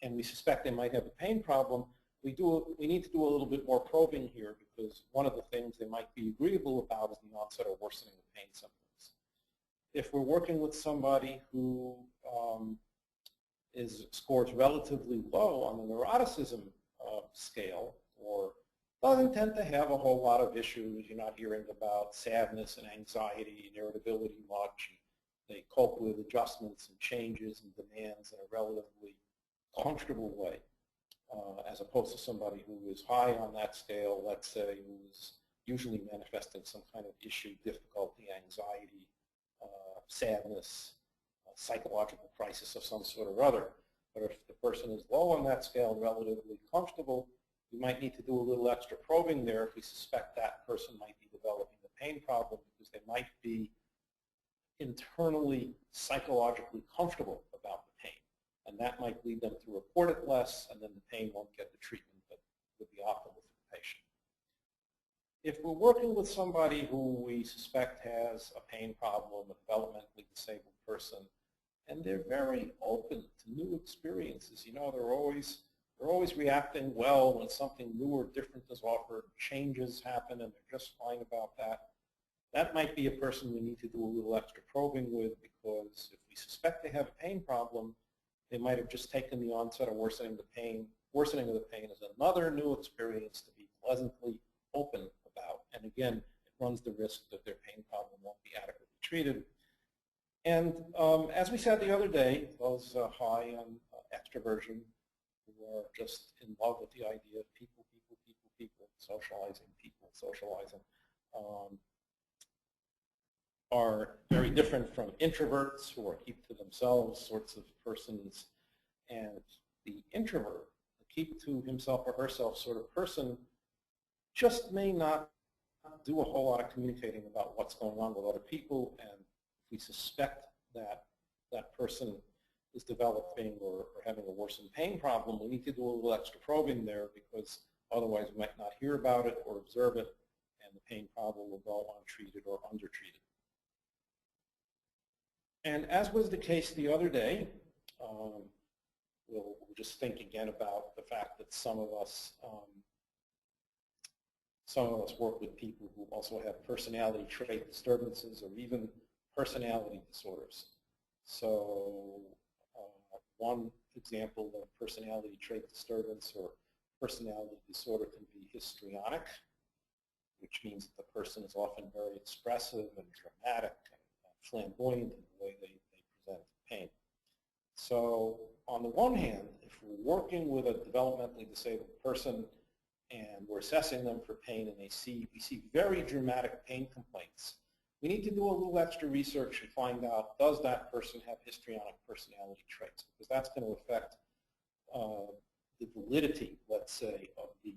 Speaker 2: and we suspect they might have a pain problem, we need to do a little bit more probing here because one of the things they might be agreeable about is the onset or worsening of pain symptoms. If we're working with somebody who scores relatively low on the neuroticism scale or doesn't tend to have a whole lot of issues. You're not hearing about sadness and anxiety and irritability much. They cope with adjustments and changes and demands in a relatively comfortable way, as opposed to somebody who is high on that scale, let's say, who's usually manifesting some kind of issue, difficulty, anxiety, sadness, psychological crisis of some sort or other. But if the person is low on that scale and relatively comfortable, we might need to do a little extra probing there if we suspect that person might be developing a pain problem because they might be internally psychologically comfortable about the pain. And that might lead them to report it less, and then the pain won't get the treatment that would be optimal for the patient. If we're working with somebody who we suspect has a pain problem, a developmentally disabled person, and they're very open to new experiences, they're always reacting well when something new or different is offered, changes happen, and they're just fine about that. That might be a person we need to do a little extra probing with because if we suspect they have a pain problem, they might have just taken the onset or worsening the pain worsening of the pain is another new experience to be pleasantly open about. And again, it runs the risk that their pain problem won't be adequately treated. And as we said the other day, those high on extroversion who are just in love with the idea of people, socializing, are very different from introverts who are keep to themselves sorts of persons. And the introvert, the keep to himself or herself sort of person, just may not do a whole lot of communicating about what's going on with other people. And if we suspect that that person is developing or having a worsened pain problem, we need to do a little extra probing there, because otherwise we might not hear about it or observe it, and the pain problem will go untreated or undertreated. And as was the case the other day, we'll just think again about the fact that some of us work with people who also have personality trait disturbances or even personality disorders. So one example of personality trait disturbance or personality disorder can be histrionic, which means that the person is often very expressive and dramatic and flamboyant in the way they present pain. So on the one hand, if we're working with a developmentally disabled person and we're assessing them for pain and we see very dramatic pain complaints, we need to do a little extra research and find out, does that person have histrionic personality traits? Because that's going to affect the validity, let's say, of the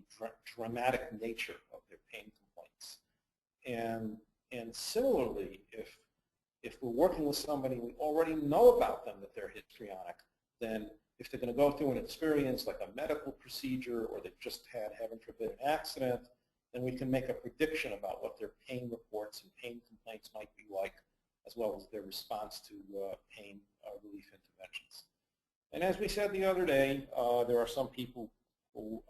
Speaker 2: dramatic nature of their pain complaints. And similarly, if we're working with somebody we already know about them that they're histrionic, then if they're going to go through an experience like a medical procedure or they've just had, heaven forbid, an accident, then we can make a prediction about what their pain reports and pain complaints might be like, as well as their response to pain relief interventions. And as we said the other day, there are some people who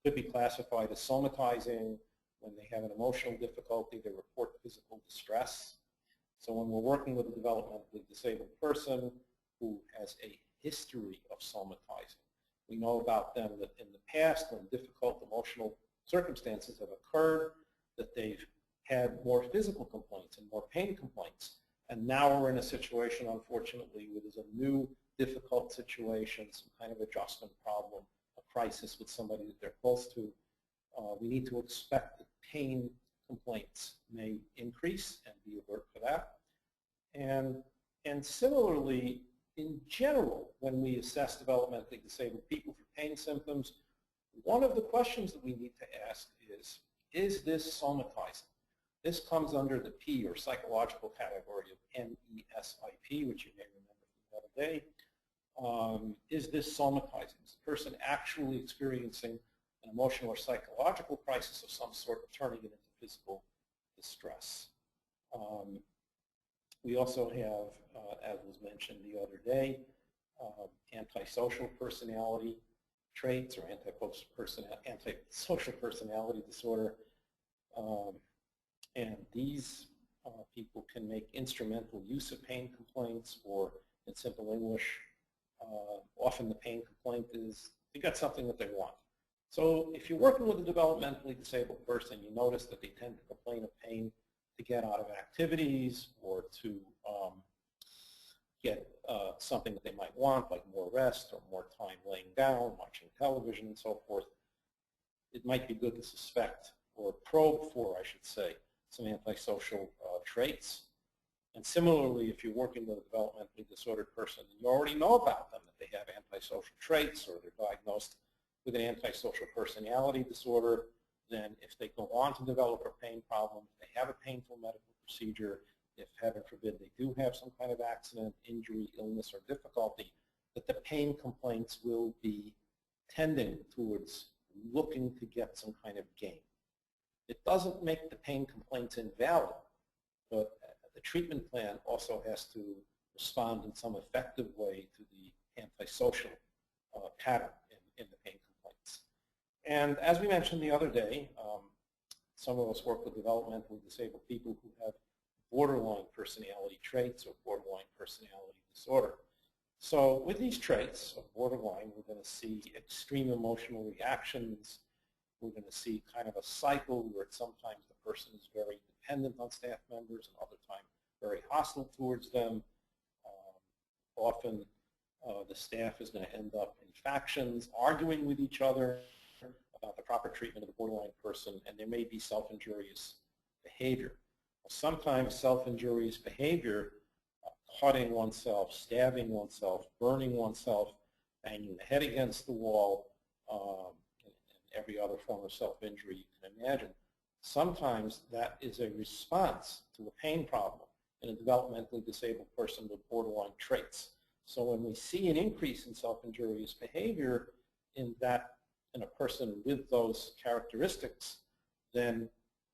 Speaker 2: could be classified as somatizing. When they have an emotional difficulty, they report physical distress. So when we're working with a developmentally disabled person who has a history of somatizing, we know about them that in the past, when difficult emotional circumstances have occurred, that they've had more physical complaints and more pain complaints. And now we're in a situation, unfortunately, where there's a new difficult situation, some kind of adjustment problem, a crisis with somebody that they're close to. We need to expect that pain complaints may increase and be alert for that. And similarly, in general, when we assess developmentally disabled people for pain symptoms, one of the questions that we need to ask is this somatizing? This comes under the P, or psychological category, of MESIP, which you may remember from the other day. Is this somatizing? Is the person actually experiencing an emotional or psychological crisis of some sort, turning it into physical distress? We also have, as was mentioned the other day, antisocial personality traits or antisocial personality disorder. And these people can make instrumental use of pain complaints, or in simple English, often the pain complaint is they got something that they want. So if you're working with a developmentally disabled person, you notice that they tend to complain of pain to get out of activities or to get something that they might want, like more rest or more time laying down, watching television, and so forth. It might be good to suspect or probe for, I should say, some antisocial traits. And similarly, if you're working with a developmentally disordered person and you already know about them, that they have antisocial traits or they're diagnosed with an antisocial personality disorder, then if they go on to develop a pain problem, if they have a painful medical procedure, if, heaven forbid, they do have some kind of accident, injury, illness, or difficulty, that the pain complaints will be tending towards looking to get some kind of gain. It doesn't make the pain complaints invalid, but the treatment plan also has to respond in some effective way to the antisocial pattern in the pain complaints. And as we mentioned the other day, some of us work with developmentally disabled people who have borderline personality traits or borderline personality disorder. So with these traits of borderline, we're going to see extreme emotional reactions. We're going to see kind of a cycle where sometimes the person is very dependent on staff members and other times very hostile towards them. Often the staff is going to end up in factions, arguing with each other about the proper treatment of the borderline person, and there may be self-injurious behavior. Sometimes self-injurious behavior, cutting oneself, stabbing oneself, burning oneself, banging the head against the wall, and every other form of self-injury you can imagine. Sometimes that is a response to a pain problem in a developmentally disabled person with borderline traits. So when we see an increase in self-injurious behavior in a person with those characteristics, then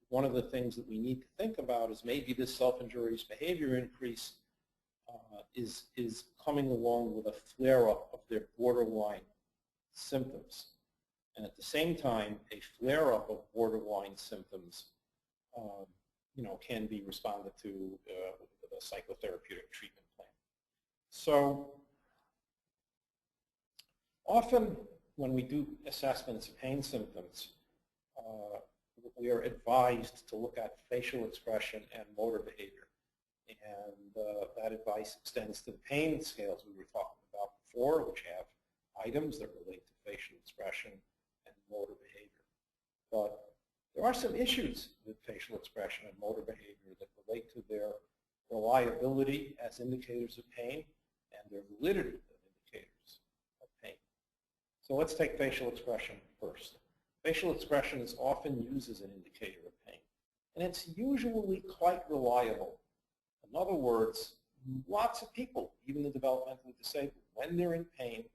Speaker 2: one of the things that we need to think about is maybe this self-injurious behavior increase is coming along with a flare-up of their borderline symptoms. And at the same time, a flare-up of borderline symptoms can be responded to with a psychotherapeutic treatment plan. So often when we do assessments of pain symptoms, we are advised to look at facial expression and motor behavior. And that advice extends to the pain scales we were talking about before, which have items that relate to facial expression and motor behavior. But there are some issues with facial expression and motor behavior that relate to their reliability as indicators of pain and their validity as indicators of pain. So let's take facial expression first. Facial expression is often used as an indicator of pain, and it's usually quite reliable. In other words, lots of people, even the developmentally disabled, when they're in pain,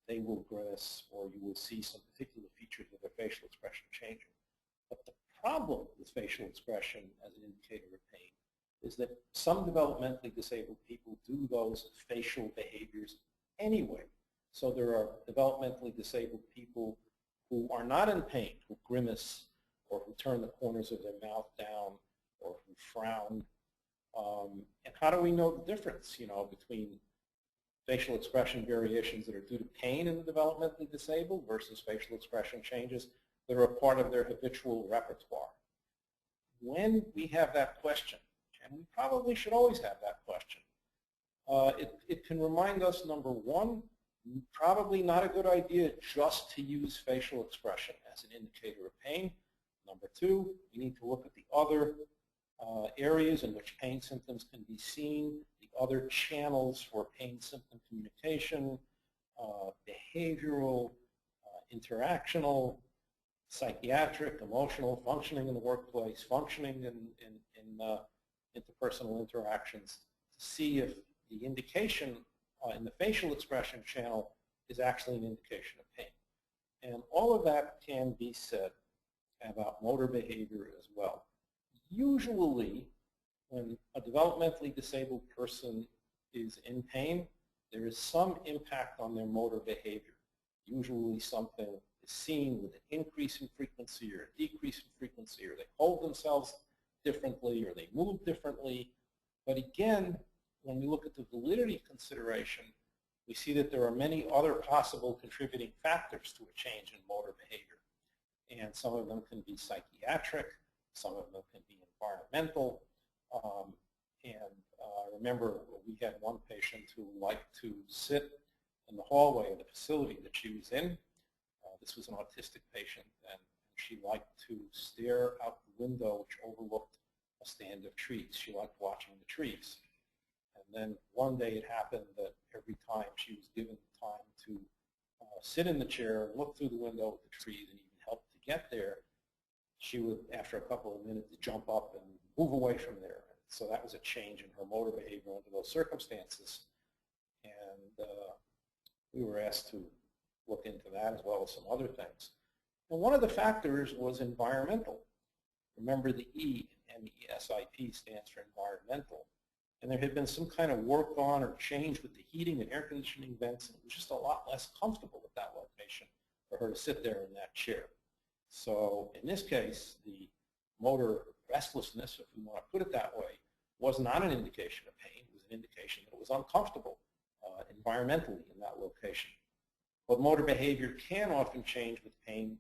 Speaker 2: they will grimace, or you will see some particular features of their facial expression changing. But the problem with facial expression as an indicator of pain is that some developmentally disabled people do those facial behaviors anyway. So there are developmentally disabled people who are not in pain, who grimace, or who turn the corners of their mouth down, or who frown. And how do we know the difference, between facial expression variations that are due to pain in the developmentally disabled versus facial expression changes that are a part of their habitual repertoire? When we have that question, and we probably should always have that question, it can remind us, number one, probably not a good idea just to use facial expression as an indicator of pain. Number two, we need to look at the other areas in which pain symptoms can be seen, the other channels for pain symptom communication, behavioral, interactional, psychiatric, emotional, functioning in the workplace, functioning in interpersonal interactions, to see if the indication in the facial expression channel is actually an indication of pain. And all of that can be said about motor behavior as well. Usually, when a developmentally disabled person is in pain, there is some impact on their motor behavior. Usually something is seen with an increase in frequency or a decrease in frequency, or they hold themselves differently, or they move differently. But again, when we look at the validity consideration, we see that there are many other possible contributing factors to a change in motor behavior. And some of them can be psychiatric, some of them can be environmental. Remember, we had one patient who liked to sit in the hallway of the facility that she was in. This was an autistic patient, and she liked to stare out the window which overlooked a stand of trees. She liked watching the trees. And then one day it happened that every time she was given time to sit in the chair, look through the window at the trees, and even help to get there, she would, after a couple of minutes, jump up and move away from there. So that was a change in her motor behavior under those circumstances. And we were asked to look into that as well as some other things. And one of the factors was environmental. Remember, the E in MESIP stands for environmental. And there had been some kind of work on or change with the heating and air conditioning vents, and it was just a lot less comfortable at that location for her to sit there in that chair. So in this case, the motor restlessness, if we want to put it that way, was not an indication of pain. It was an indication that it was uncomfortable environmentally in that location. But motor behavior can often change with pain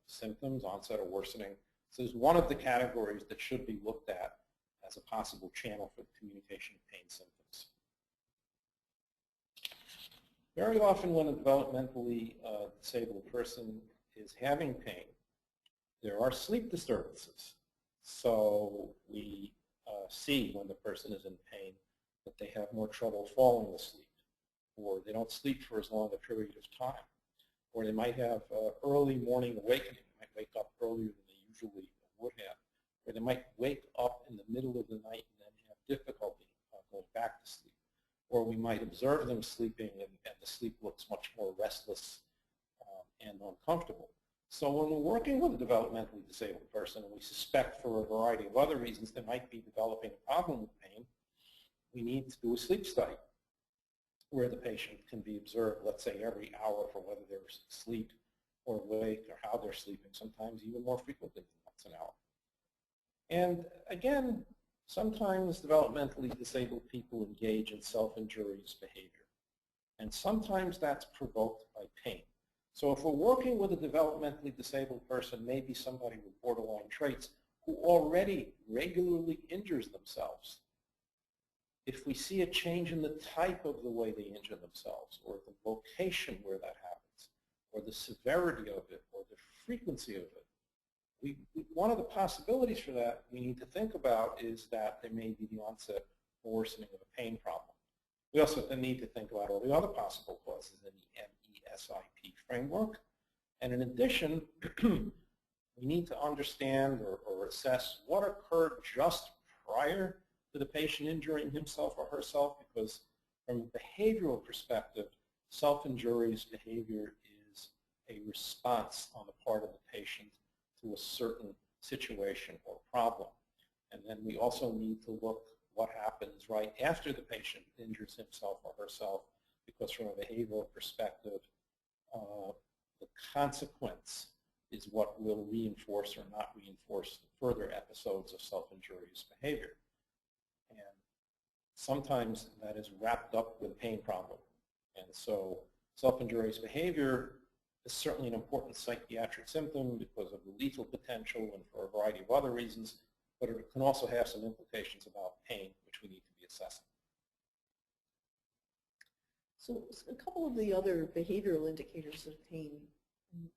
Speaker 2: symptoms, onset or worsening. So this is one of the categories that should be looked at as a possible channel for the communication of pain symptoms. Very often when a developmentally disabled person is having pain, there are sleep disturbances. So we see when the person is in pain that they have more trouble falling asleep, or they don't sleep for as long a period of time, or they might have early morning awakening. They might wake up earlier than they usually would have, or they might wake up in the middle of the night and then have difficulty going back to sleep. Or we might observe them sleeping and the sleep looks much more restless and uncomfortable. So when we're working with a developmentally disabled person and we suspect for a variety of other reasons they might be developing a problem with pain, we need to do a sleep study where the patient can be observed, let's say, every hour for whether they're asleep or awake or how they're sleeping, sometimes even more frequently than once an hour. And again, sometimes developmentally disabled people engage in self-injurious behavior. And sometimes that's provoked by pain. So if we're working with a developmentally disabled person, maybe somebody with borderline traits who already regularly injures themselves, if we see a change in the type of the way they injure themselves, or the location where that happens, or the severity of it, or the frequency of it, one of the possibilities for that we need to think about is that there may be the onset or worsening of a pain problem. We also need to think about all the other possible causes in the MESIP framework. And in addition, we need to understand or assess what occurred just prior to the patient injuring himself or herself, because from a behavioral perspective, self-injurious behavior is a response on the part of the patient to a certain situation or problem. And then we also need to look what happens right after the patient injures himself or herself, because from a behavioral perspective, the consequence is what will reinforce or not reinforce further episodes of self-injurious behavior. And sometimes that is wrapped up with a pain problem. And so self-injurious behavior is certainly an important psychiatric symptom because of the lethal potential and for a variety of other reasons, but it can also have some implications about pain, which we need to be assessing.
Speaker 3: So a couple of the other behavioral indicators of pain,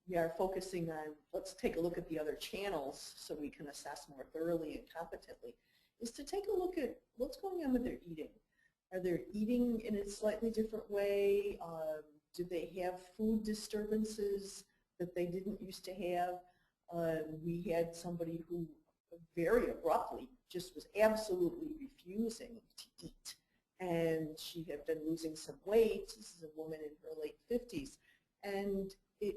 Speaker 3: we are focusing on, let's take a look at the other channels so we can assess more thoroughly and competently, is to take a look at what's going on with their eating. Are they eating in a slightly different way? Do they have food disturbances that they didn't used to have? We had somebody who very abruptly just was absolutely refusing to eat. And she had been losing some weight. This is a woman in her late 50s. And they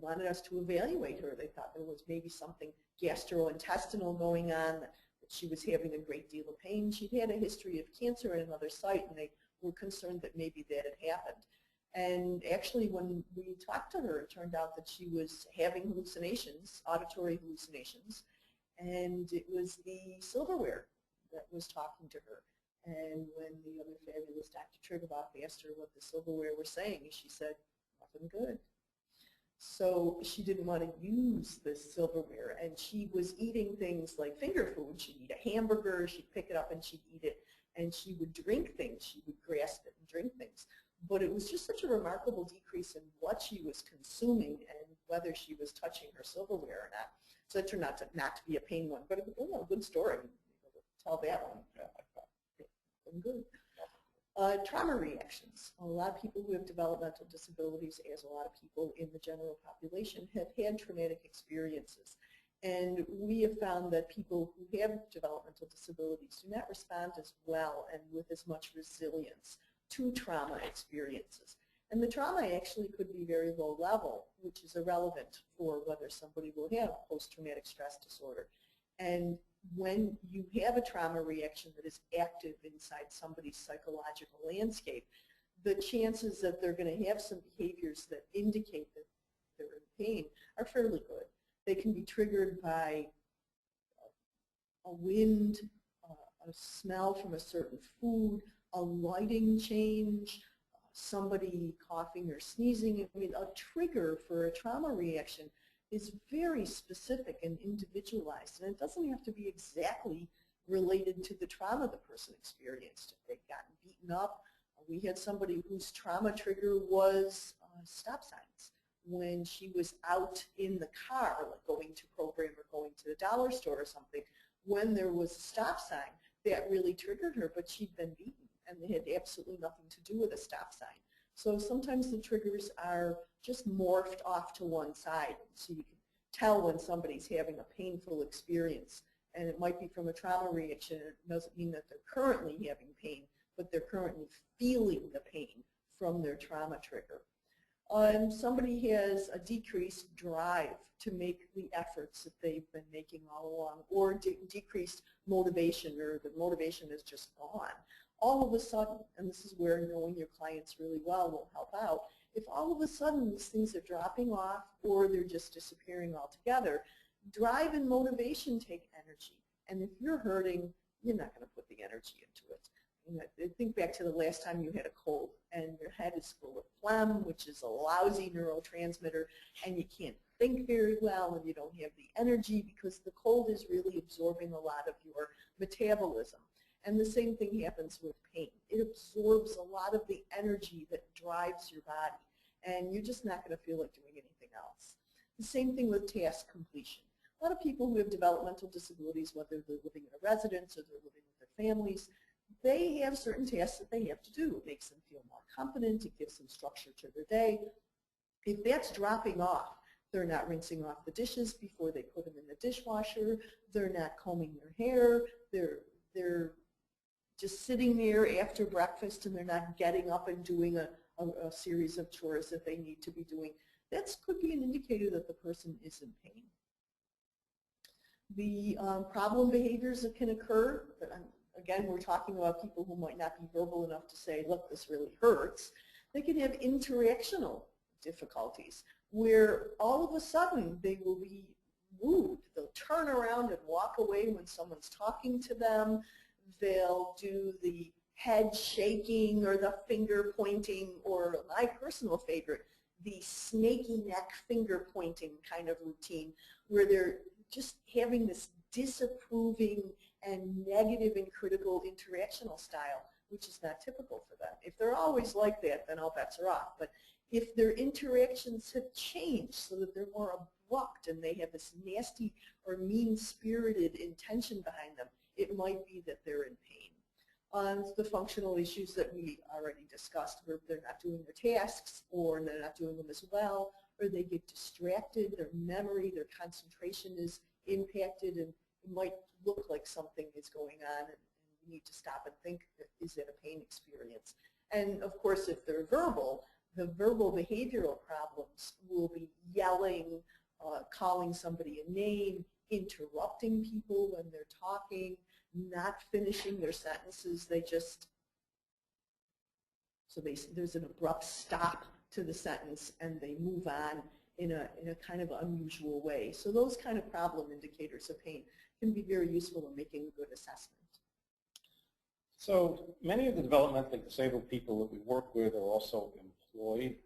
Speaker 3: wanted us to evaluate her. They thought there was maybe something gastrointestinal going on, that she was having a great deal of pain. She'd had a history of cancer at another site, and they were concerned that maybe that had happened. And actually, when we talked to her, it turned out that she was having hallucinations, auditory hallucinations, and it was the silverware that was talking to her. And when the other fabulous Dr. Triggerboff asked her what the silverware were saying, she said, nothing good. So she didn't want to use this silverware, and she was eating things like finger food. She'd eat a hamburger, she'd pick it up and she'd eat it, and she would drink things. She would grasp it and drink things. But it was just such a remarkable decrease in what she was consuming and whether she was touching her silverware or not. So it turned out not to be a pain one, but a good story. Tell that one. Good. Trauma reactions. A lot of people who have developmental disabilities, as a lot of people in the general population, have had traumatic experiences. And we have found that people who have developmental disabilities do not respond as well and with as much resilience to trauma experiences. And the trauma actually could be very low level, which is irrelevant for whether somebody will have post-traumatic stress disorder. And when you have a trauma reaction that is active inside somebody's psychological landscape, the chances that they're going to have some behaviors that indicate that they're in pain are fairly good. They can be triggered by a wind, a smell from a certain food, a lighting change, somebody coughing or sneezing. I mean, a trigger for a trauma reaction is very specific and individualized, and it doesn't have to be exactly related to the trauma the person experienced. If they've gotten beaten up, we had somebody whose trauma trigger was stop signs. When she was out in the car, like going to program or going to the dollar store or something, when there was a stop sign, that really triggered her, but she'd been beaten, and they had absolutely nothing to do with a stop sign. So sometimes the triggers are just morphed off to one side, so you can tell when somebody's having a painful experience. And it might be from a trauma reaction. It doesn't mean that they're currently having pain, but they're currently feeling the pain from their trauma trigger. Somebody has a decreased drive to make the efforts that they've been making all along, or decreased motivation, or the motivation is just gone. All of a sudden, and this is where knowing your clients really well will help out, if all of a sudden these things are dropping off or they're just disappearing altogether, drive and motivation take energy. And if you're hurting, you're not going to put the energy into it. Think back to the last time you had a cold and your head is full of phlegm, which is a lousy neurotransmitter, and you can't think very well and you don't have the energy because the cold is really absorbing a lot of your metabolism. And the same thing happens with pain. It absorbs a lot of the energy that drives your body, and you're just not going to feel like doing anything else. The same thing with task completion. A lot of people who have developmental disabilities, whether they're living in a residence or they're living with their families, they have certain tasks that they have to do. It makes them feel more competent. It gives them structure to their day. If that's dropping off, they're not rinsing off the dishes before they put them in the dishwasher. They're not combing their hair. They're just sitting there after breakfast and they're not getting up and doing a series of chores that they need to be doing. That could be an indicator that the person is in pain. The problem behaviors that can occur, again, we're talking about people who might not be verbal enough to say, look, this really hurts. They can have interactional difficulties where all of a sudden they will be rude. They'll turn around and walk away when someone's talking to them. They'll do the head shaking or the finger pointing, or my personal favorite, the snaky neck finger pointing kind of routine where they're just having this disapproving and negative and critical interactional style, which is not typical for them. If they're always like that, then all bets are off. But if their interactions have changed so that they're more abrupt and they have this nasty or mean-spirited intention behind them, it might be that they're in pain. The functional issues that we already discussed, where they're not doing their tasks or they're not doing them as well, or they get distracted, their memory, their concentration is impacted, and it might look like something is going on and you need to stop and think, is it a pain experience? And of course, if they're verbal, the verbal behavioral problems will be yelling, calling somebody a name, interrupting people when they're talking, not finishing their sentences. There's an abrupt stop to the sentence and they move on in a kind of unusual way. So those kind of problem indicators of pain can be very useful in making a good assessment.
Speaker 2: So many of the developmentally disabled people that we work with are also employed,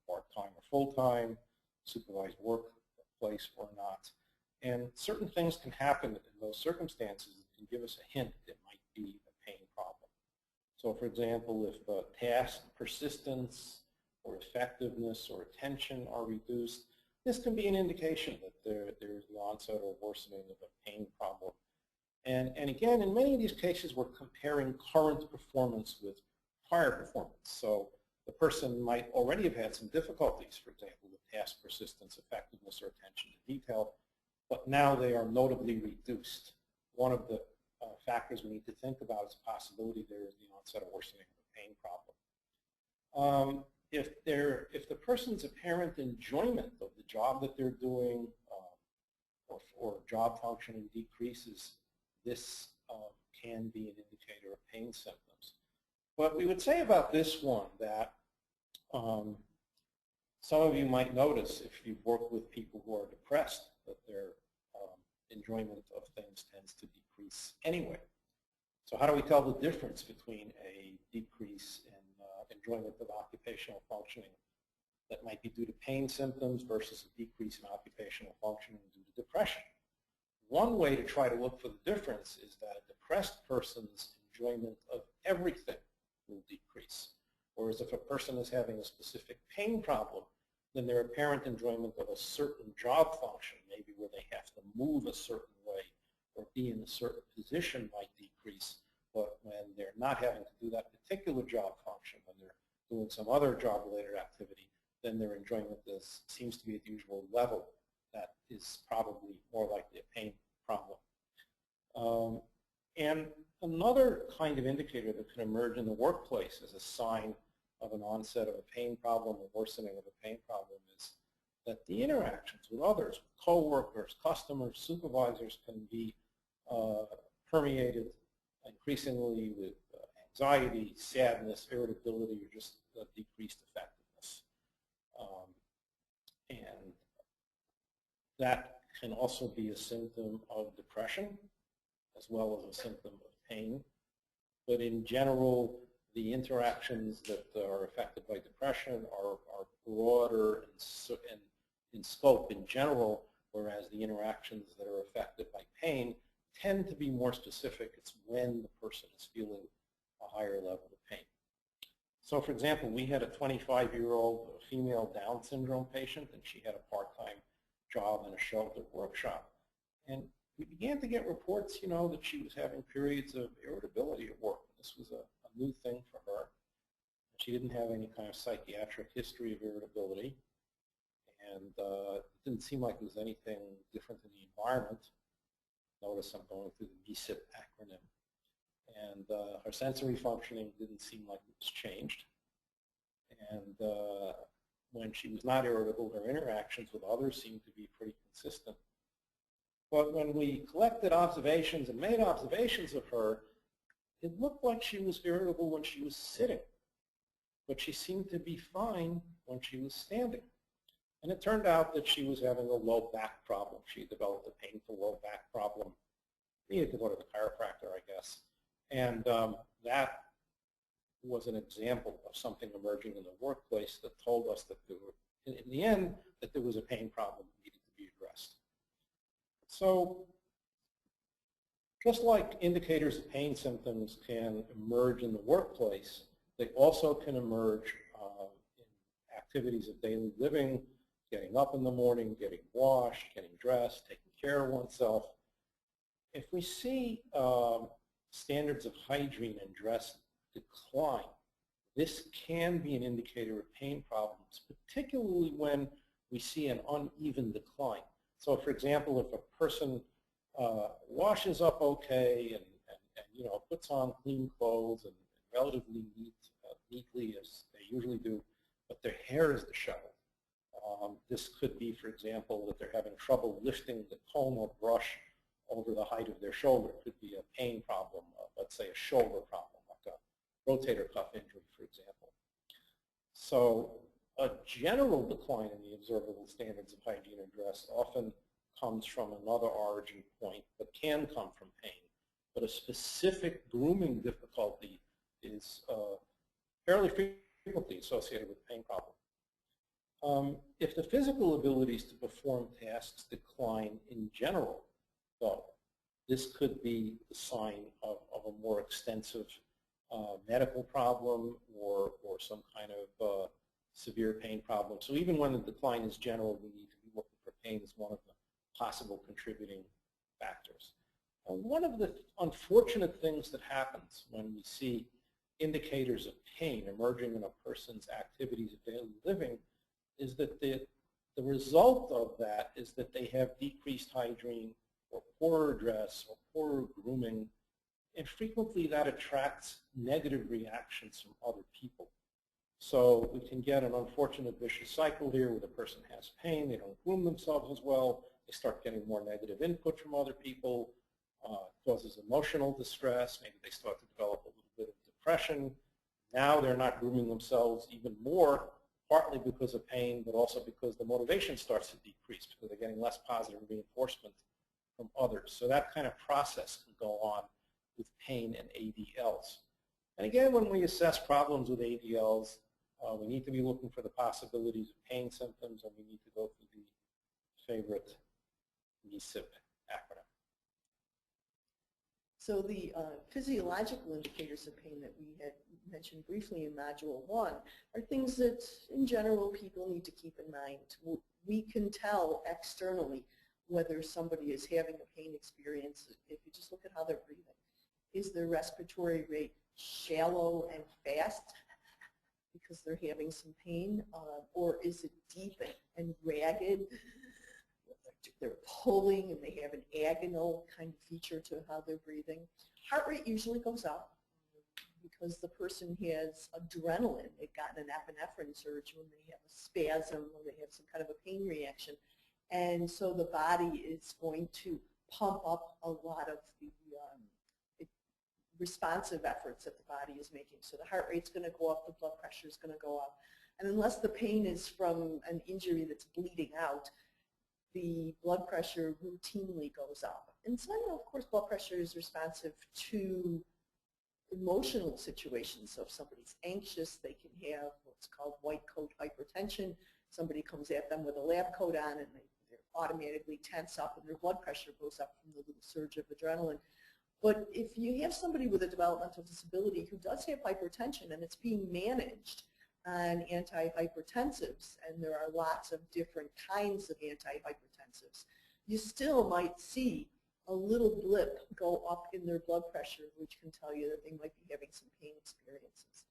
Speaker 2: part-time or full-time, supervised workplace or not. And certain things can happen in those circumstances that can give us a hint that it might be a pain problem. So for example, if task persistence or effectiveness or attention are reduced, this can be an indication that there's the onset or worsening of a pain problem. And again, in many of these cases, we're comparing current performance with prior performance. So the person might already have had some difficulties, for example, with task persistence, effectiveness, or attention to detail, but now they are notably reduced. One of the factors we need to think about is a possibility there is the onset or worsening of a pain problem. If the person's apparent enjoyment of the job that they're doing or job functioning decreases, this can be an indicator of pain symptoms. But we would say about this one that some of you might notice if you've worked with people who are depressed that their enjoyment of things tends to decrease anyway. So how do we tell the difference between a decrease in enjoyment of occupational functioning that might be due to pain symptoms versus a decrease in occupational functioning due to depression? One way to try to look for the difference is that a depressed person's enjoyment of everything will decrease. Whereas if a person is having a specific pain problem, then their apparent enjoyment of a certain job function, maybe where they have to move a certain way or be in a certain position, might decrease. But when they're not having to do that particular job function, when they're doing some other job-related activity, then their enjoyment seems to be at the usual level. That is probably more likely a pain problem. And another kind of indicator that can emerge in the workplace as a sign of an onset of a pain problem or worsening of a pain problem is that the interactions with others, with coworkers, customers, supervisors can be permeated increasingly with anxiety, sadness, irritability, or just decreased effectiveness. And that can also be a symptom of depression as well as a symptom of pain. But in general, the interactions that are affected by depression are broader in scope in general, whereas the interactions that are affected by pain tend to be more specific. It's when the person is feeling a higher level of pain. So for example, we had a 25-year-old female Down syndrome patient, and she had a part-time job in a shelter workshop. And we began to get reports, that she was having periods of irritability at work. This was a new thing for her. She didn't have any kind of psychiatric history of irritability, and it didn't seem like there was anything different in the environment. Notice I'm going through the MSIP acronym. And her sensory functioning didn't seem like it was changed. And when she was not irritable, her interactions with others seemed to be pretty consistent. But when we collected observations and made observations of her, it looked like she was irritable when she was sitting, but she seemed to be fine when she was standing. And it turned out that she was having a low back problem. She developed a painful low back problem. Needed to go to the chiropractor, I guess. And that was an example of something emerging in the workplace that told us that there were, in the end, that there was a pain problem that needed to be addressed. So just like indicators of pain symptoms can emerge in the workplace, they also can emerge in activities of daily living, getting up in the morning, getting washed, getting dressed, taking care of oneself. If we see standards of hygiene and dress decline, this can be an indicator of pain problems, particularly when we see an uneven decline. So for example, if a person washes up okay and puts on clean clothes and relatively neatly as they usually do, but their hair is disheveled. This could be, for example, that they're having trouble lifting the comb or brush over the height of their shoulder. It could be a pain problem, let's say a shoulder problem, like a rotator cuff injury, for example. So a general decline in the observable standards of hygiene and dress often comes from another origin point, but can come from pain. But a specific grooming difficulty is fairly frequently associated with pain problem. If the physical abilities to perform tasks decline in general, though, this could be the sign of a more extensive medical problem or some kind of severe pain problem. So even when the decline is general, we need to be looking for pain as one of the possible contributing factors. One of the unfortunate things that happens when we see indicators of pain emerging in a person's activities of daily living is that the result of that is that they have decreased hygiene or poorer dress or poorer grooming, and frequently that attracts negative reactions from other people. So we can get an unfortunate vicious cycle here where the person has pain, they don't groom themselves as well, they start getting more negative input from other people, causes emotional distress, maybe they start to develop a little bit of depression. Now they're not grooming themselves even more, partly because of pain, but also because the motivation starts to decrease because they're getting less positive reinforcement from others. So that kind of process can go on with pain and ADLs. And again, when we assess problems with ADLs, we need to be looking for the possibilities of pain symptoms, and we need to go through the favorite MSIP acronym.
Speaker 3: So the physiological indicators of pain that we had mentioned briefly in Module 1 are things that, in general, people need to keep in mind. We can tell externally whether somebody is having a pain experience if you just look at how they're breathing. Is their respiratory rate shallow and fast because they're having some pain, or is it deep and ragged? They're pulling and they have an agonal kind of feature to how they're breathing. Heart rate usually goes up because the person has adrenaline. They've gotten an epinephrine surge when they have a spasm or they have some kind of a pain reaction. And so the body is going to pump up a lot of the responsive efforts that the body is making. So the heart rate's going to go up, the blood pressure is going to go up. And unless the pain is from an injury that's bleeding out, the blood pressure routinely goes up. And so, of course, blood pressure is responsive to emotional situations. So if somebody's anxious, they can have what's called white coat hypertension. Somebody comes at them with a lab coat on and they're automatically tense up and their blood pressure goes up from the little surge of adrenaline. But if you have somebody with a developmental disability who does have hypertension and it's being managed on antihypertensives, and there are lots of different kinds of antihypertensives, you still might see a little blip go up in their blood pressure, which can tell you that they might be having some pain experiences.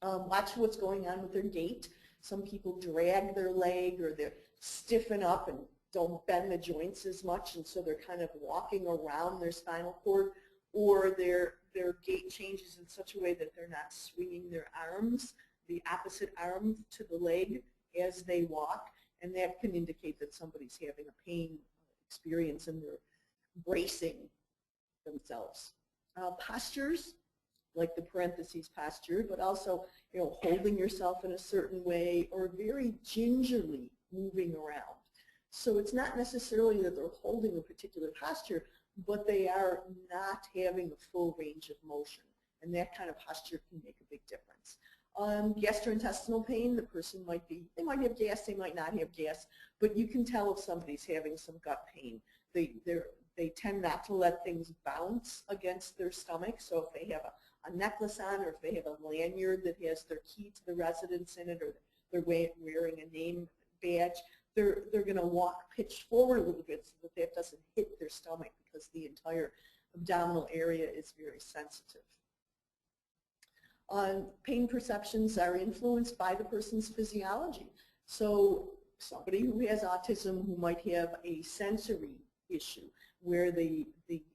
Speaker 3: Watch what's going on with their gait. Some people drag their leg or they stiffen up and don't bend the joints as much, and so they're kind of walking around their spinal cord, or their gait changes in such a way that they're not swinging their arms, the opposite arm to the leg as they walk, and that can indicate that somebody's having a pain experience and they're bracing themselves. Postures, like the parentheses posture, but also holding yourself in a certain way or very gingerly moving around. So it's not necessarily that they're holding a particular posture, but they are not having a full range of motion, and that kind of posture can make a big difference. Gastrointestinal pain, the person might have gas, they might not have gas, but you can tell if somebody's having some gut pain. They tend not to let things bounce against their stomach, so if they have a necklace on, or if they have a lanyard that has their key to the residence in it, or they're wearing a name badge, they're going to walk pitched forward a little bit so that that doesn't hit their stomach, because the entire abdominal area is very sensitive. Pain perceptions are influenced by the person's physiology. So somebody who has autism who might have a sensory issue where the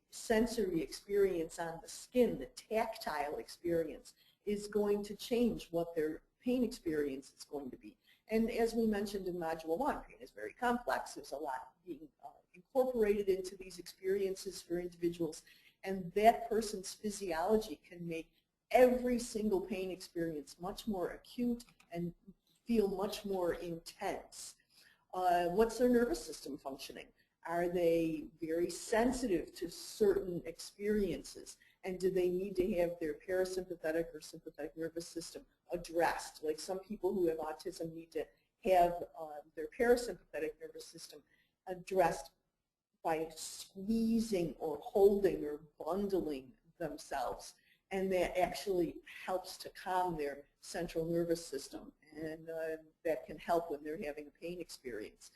Speaker 3: sensory experience on the skin, the tactile experience, is going to change what their pain experience is going to be. And as we mentioned in Module 1, pain is very complex. There's a lot being incorporated into these experiences for individuals, and that person's physiology can make every single pain experience much more acute and feel much more intense. What's their nervous system functioning? Are they very sensitive to certain experiences? And do they need to have their parasympathetic or sympathetic nervous system addressed? Like some people who have autism need to have their parasympathetic nervous system addressed by squeezing or holding or bundling themselves. And that actually helps to calm their central nervous system. And that can help when they're having a pain experience.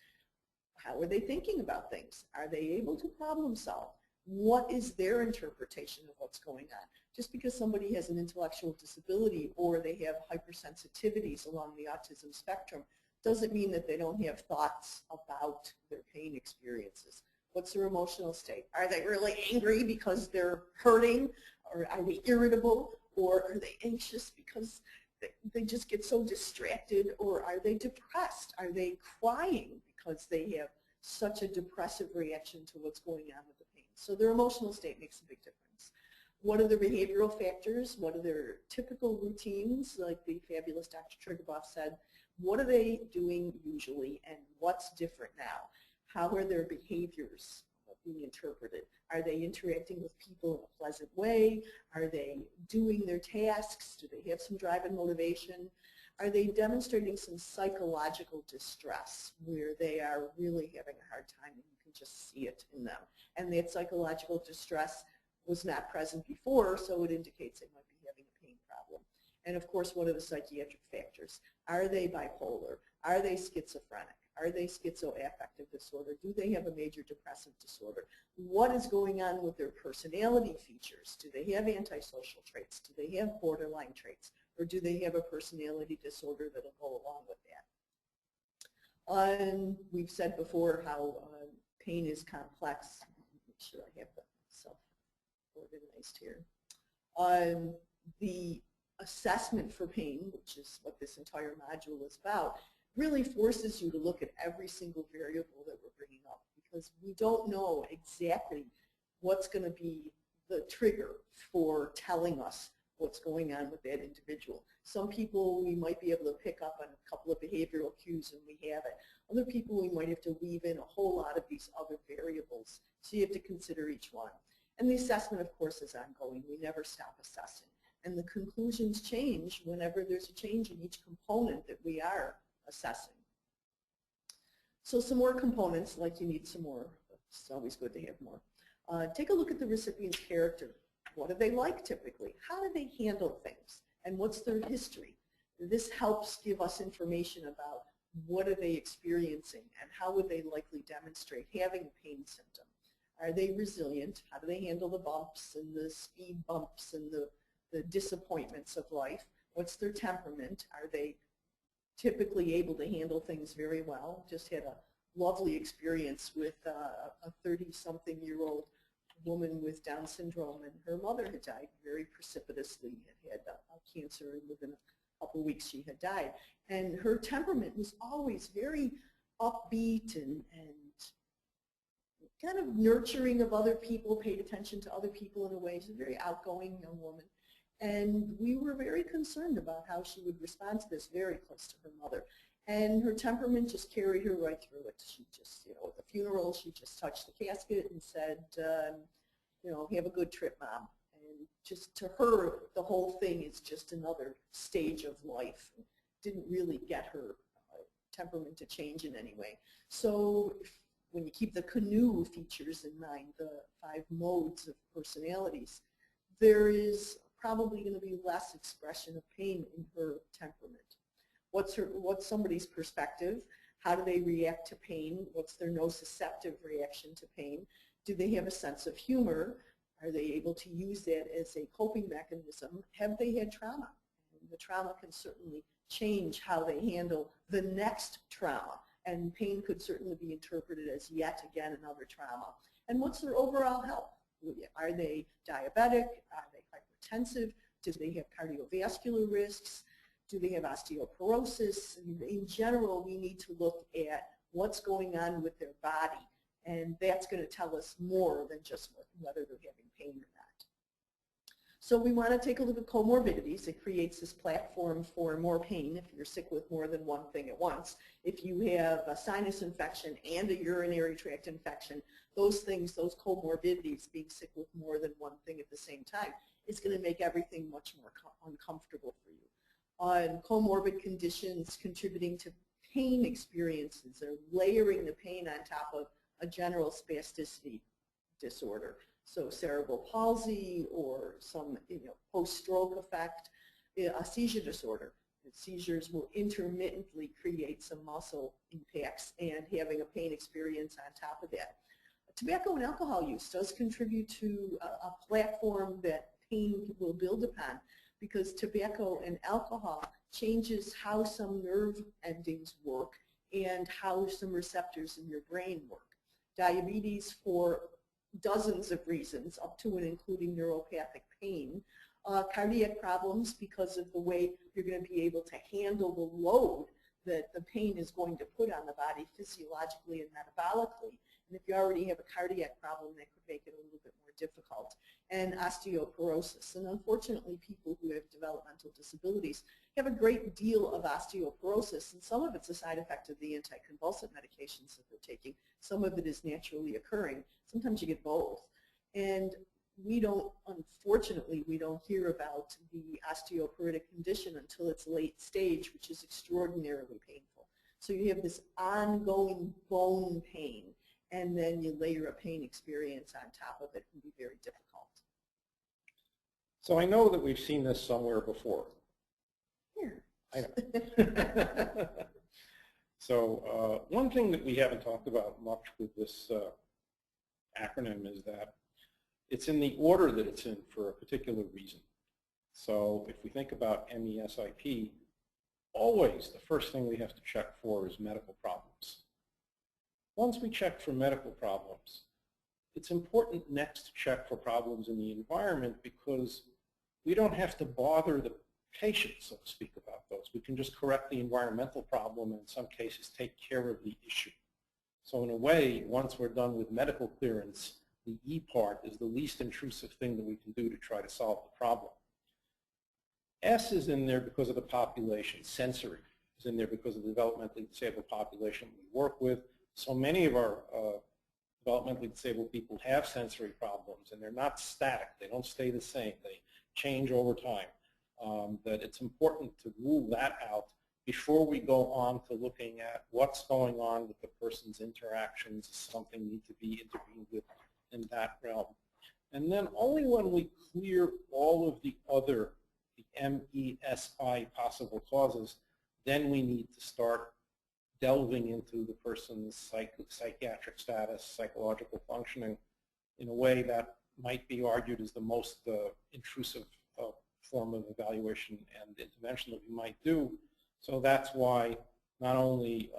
Speaker 3: How are they thinking about things? Are they able to problem solve? What is their interpretation of what's going on? Just because somebody has an intellectual disability or they have hypersensitivities along the autism spectrum doesn't mean that they don't have thoughts about their pain experiences. What's their emotional state? Are they really angry because they're hurting? Or are they irritable? Or are they anxious because they just get so distracted? Or are they depressed? Are they crying because they have such a depressive reaction to what's going on with the pain? So their emotional state makes a big difference. What are the behavioral factors? What are their typical routines? Like the fabulous Dr. Triggerboff said, what are they doing usually and what's different now? How are their behaviors being interpreted? Are they interacting with people in a pleasant way? Are they doing their tasks? Do they have some drive and motivation? Are they demonstrating some psychological distress where they are really having a hard time and you can just see it in them? And that psychological distress was not present before, so it indicates they might be having a pain problem. And of course, what are the psychiatric factors? Are they bipolar? Are they schizophrenic? Are they schizoaffective disorder? Do they have a major depressive disorder? What is going on with their personality features? Do they have antisocial traits? Do they have borderline traits? Or do they have a personality disorder that will go along with that? And we've said before how pain is complex. Make sure I have myself organized here. The assessment for pain, which is what this entire module is about, really forces you to look at every single variable that we're bringing up, because we don't know exactly what's going to be the trigger for telling us what's going on with that individual. Some people we might be able to pick up on a couple of behavioral cues and we have it. Other people we might have to weave in a whole lot of these other variables, so you have to consider each one. And the assessment, of course, is ongoing. We never stop assessing. And the conclusions change whenever there's a change in each component that we are assessing. So some more components, like you need some more. It's always good to have more. Take a look at the recipient's character. What do they like typically? How do they handle things? And what's their history? This helps give us information about what are they experiencing and how would they likely demonstrate having a pain symptom. Are they resilient? How do they handle the bumps and the speed bumps and the disappointments of life? What's their temperament? Are they typically able to handle things very well? Just had a lovely experience with a 30-something-year-old woman with Down syndrome, and her mother had died very precipitously, had cancer, and within a couple weeks she had died. And her temperament was always very upbeat and kind of nurturing of other people, paid attention to other people in a way. She's a very outgoing young woman. And we were very concerned about how she would respond to this, very close to her mother. And her temperament just carried her right through it. She just, you know, at the funeral, she just touched the casket and said, you know, have a good trip, Mom. And just to her, the whole thing is just another stage of life. Didn't really get her temperament to change in any way. So when you keep the canoe features in mind, the 5 modes of personalities, there is probably going to be less expression of pain in her temperament. What's somebody's perspective? How do they react to pain? What's their nociceptive reaction to pain? Do they have a sense of humor? Are they able to use that as a coping mechanism? Have they had trauma? And the trauma can certainly change how they handle the next trauma. And pain could certainly be interpreted as yet again another trauma. And what's their overall health? Are they diabetic? Are they hypertensive? Do they have cardiovascular risks? Do they have osteoporosis? In general, we need to look at what's going on with their body, and that's going to tell us more than just whether they're having pain or not. So we want to take a look at comorbidities. It creates this platform for more pain if you're sick with more than one thing at once. If you have a sinus infection and a urinary tract infection, those things, those comorbidities, being sick with more than one thing at the same time, is going to make everything much more uncomfortable for you. And comorbid conditions contributing to pain experiences or layering the pain on top of a general spasticity disorder. So cerebral palsy or some post-stroke effect, a seizure disorder. Seizures will intermittently create some muscle impacts and having a pain experience on top of that. Tobacco and alcohol use does contribute to a platform that pain will build upon, because tobacco and alcohol changes how some nerve endings work and how some receptors in your brain work. Diabetes, for dozens of reasons, up to and including neuropathic pain. Cardiac problems, because of the way you're going to be able to handle the load that the pain is going to put on the body physiologically and metabolically. And if you already have a cardiac problem, that could make it a little bit more difficult. And osteoporosis. And unfortunately, people who have developmental disabilities have a great deal of osteoporosis, and some of it's a side effect of the anticonvulsant medications that they're taking. Some of it is naturally occurring. Sometimes you get both. And we don't, unfortunately, we don't hear about the osteoporotic condition until its late stage, which is extraordinarily painful. So you have this ongoing bone pain, and then you layer a pain experience on top of it. It can be very difficult.
Speaker 2: So I know that we've seen this somewhere before.
Speaker 3: Here.
Speaker 2: I know. So one thing that we haven't talked about much with this acronym is that it's in the order that it's in for a particular reason. So if we think about MESIP, always the first thing we have to check for is medical problems. Once we check for medical problems, it's important next to check for problems in the environment, because we don't have to bother the patient, so to speak, about those. We can just correct the environmental problem and in some cases take care of the issue. So in a way, once we're done with medical clearance, the E part is the least intrusive thing that we can do to try to solve the problem. S is in there because of the population. Sensory is in there because of the developmentally disabled population we work with. So many of our developmentally disabled people have sensory problems, and they're not static. They don't stay the same. They change over time. That it's important to rule that out before we go on to looking at what's going on with the person's interactions. Something needs to be intervened with in that realm. And then only when we clear all of the other, the MESI possible causes, then we need to start delving into the person's psychiatric status, psychological functioning, in a way that might be argued as the most intrusive form of evaluation and intervention that we might do. So that's why not only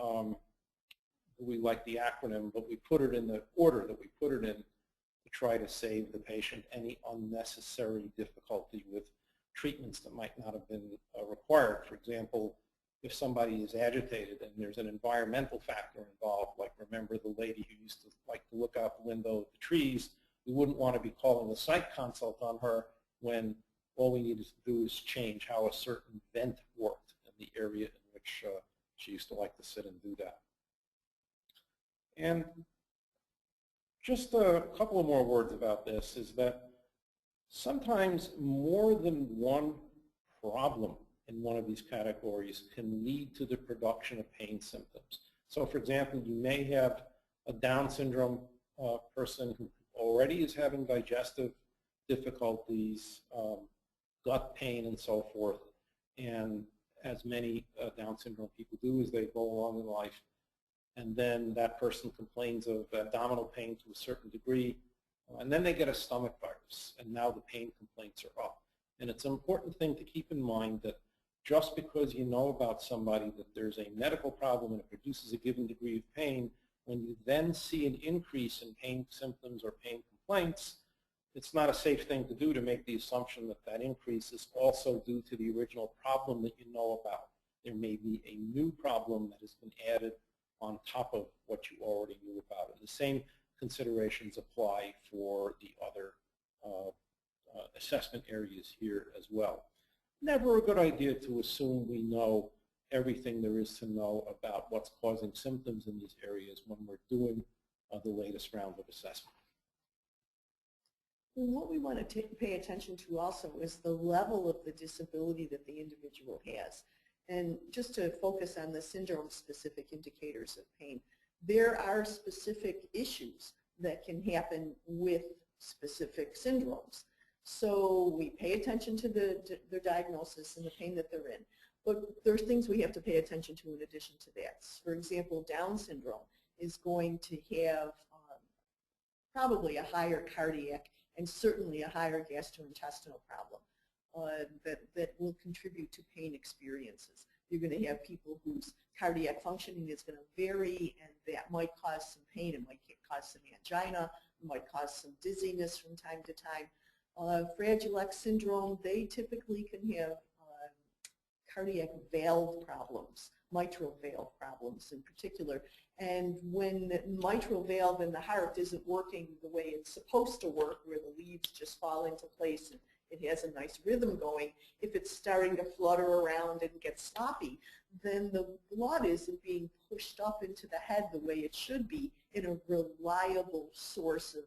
Speaker 2: do we like the acronym, but we put it in the order that we put it in to try to save the patient any unnecessary difficulty with treatments that might not have been required. For example, if somebody is agitated and there's an environmental factor involved, like remember the lady who used to like to look out the window at the trees, we wouldn't want to be calling a psych consult on her when all we needed to do is change how a certain vent worked in the area in which she used to like to sit and do that. And just a couple of more words about this is that sometimes more than one problem in one of these categories can lead to the production of pain symptoms. So for example, you may have a Down syndrome person who already is having digestive difficulties, gut pain and so forth, and as many Down syndrome people do as they go along in life, and then that person complains of abdominal pain to a certain degree, and then they get a stomach virus, and now the pain complaints are up. And it's an important thing to keep in mind that just because you know about somebody that there's a medical problem and it produces a given degree of pain, when you then see an increase in pain symptoms or pain complaints, it's not a safe thing to do to make the assumption that that increase is also due to the original problem that you know about. There may be a new problem that has been added on top of what you already knew about. And the same considerations apply for the other assessment areas here as well. Never a good idea to assume we know everything there is to know about what's causing symptoms in these areas when we're doing the latest round of assessment.
Speaker 3: What we want to pay attention to also is the level of the disability that the individual has. And just to focus on the syndrome-specific indicators of pain, there are specific issues that can happen with specific syndromes. So we pay attention to their diagnosis and the pain that they're in. But there's things we have to pay attention to in addition to that. For example, Down syndrome is going to have probably a higher cardiac and certainly a higher gastrointestinal problem that will contribute to pain experiences. You're going to have people whose cardiac functioning is going to vary, and that might cause some pain. It might cause some angina. It might cause some dizziness from time to time. Fragile X syndrome, they typically can have cardiac valve problems, mitral valve problems in particular. And when the mitral valve in the heart isn't working the way it's supposed to work, where the leads just fall into place it has a nice rhythm going. If it's starting to flutter around and get sloppy, then the blood isn't being pushed up into the head the way it should be in a reliable source of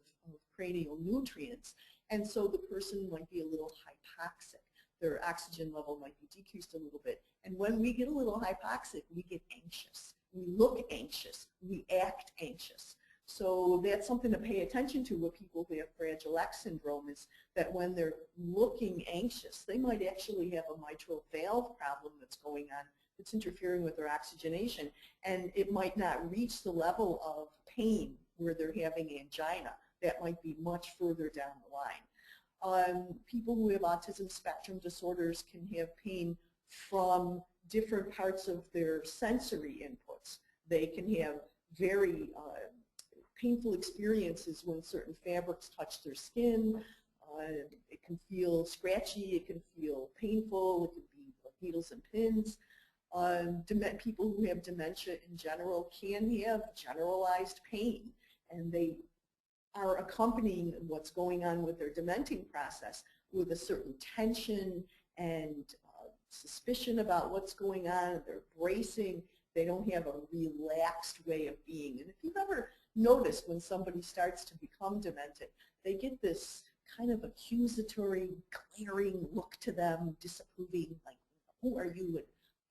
Speaker 3: cranial nutrients. And so the person might be a little hypoxic. Their oxygen level might be decreased a little bit. And when we get a little hypoxic, we get anxious. We look anxious. We act anxious. So that's something to pay attention to with people who have Fragile X syndrome, is that when they're looking anxious, they might actually have a mitral valve problem that's going on that's interfering with their oxygenation, and it might not reach the level of pain where they're having angina. That might be much further down the line. People who have autism spectrum disorders can have pain from different parts of their sensory inputs. They can have very painful experiences when certain fabrics touch their skin. It can feel scratchy, it can feel painful, it can be like needles and pins. People who have dementia in general can have generalized pain, and they are accompanying what's going on with their dementing process with a certain tension and suspicion about what's going on. They're bracing. They don't have a relaxed way of being. And if you've ever noticed when somebody starts to become demented, they get this kind of accusatory, glaring look to them, disapproving, like, who are you and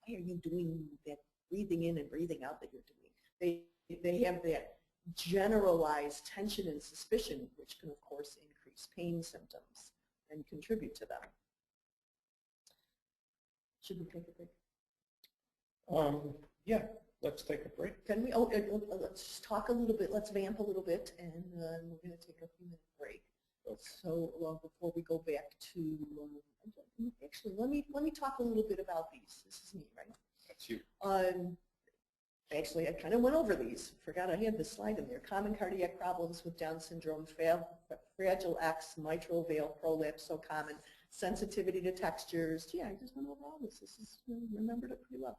Speaker 3: why are you doing that breathing in and breathing out that you're doing? They have that generalized tension and suspicion, which can, of course, increase pain symptoms and contribute to them. Should we take a break?
Speaker 2: Yeah, let's take a break.
Speaker 3: Can we? Let's just talk a little bit. Let's vamp a little bit, and we're going to take a few-minute break. Okay. So before we go back to, actually, let me talk a little bit about these. This is me, right?
Speaker 2: That's you.
Speaker 3: Actually, I kind of went over these. Forgot I had this slide in there. Common cardiac problems with Down syndrome, Fragile X, mitral valve prolapse, so common. Sensitivity to textures. Yeah, I just went over all this. This is, remembered it pretty well.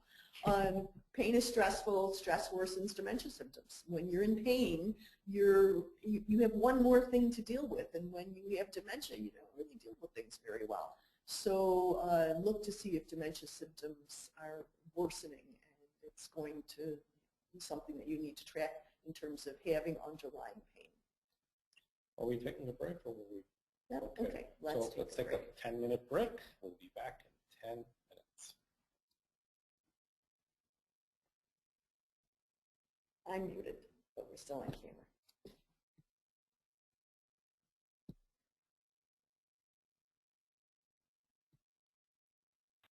Speaker 3: Pain is stressful. Stress worsens dementia symptoms. When you're in pain, you have one more thing to deal with, and when you have dementia, you don't really deal with things very well. So look to see if dementia symptoms are worsening, and it's going to be something that you need to track in terms of having underlying pain.
Speaker 2: Are we taking a break, or will we?
Speaker 3: Yeah, okay.
Speaker 2: Let's take a 10-minute break. We'll be back in 10 minutes.
Speaker 3: I'm muted, but we're still on camera.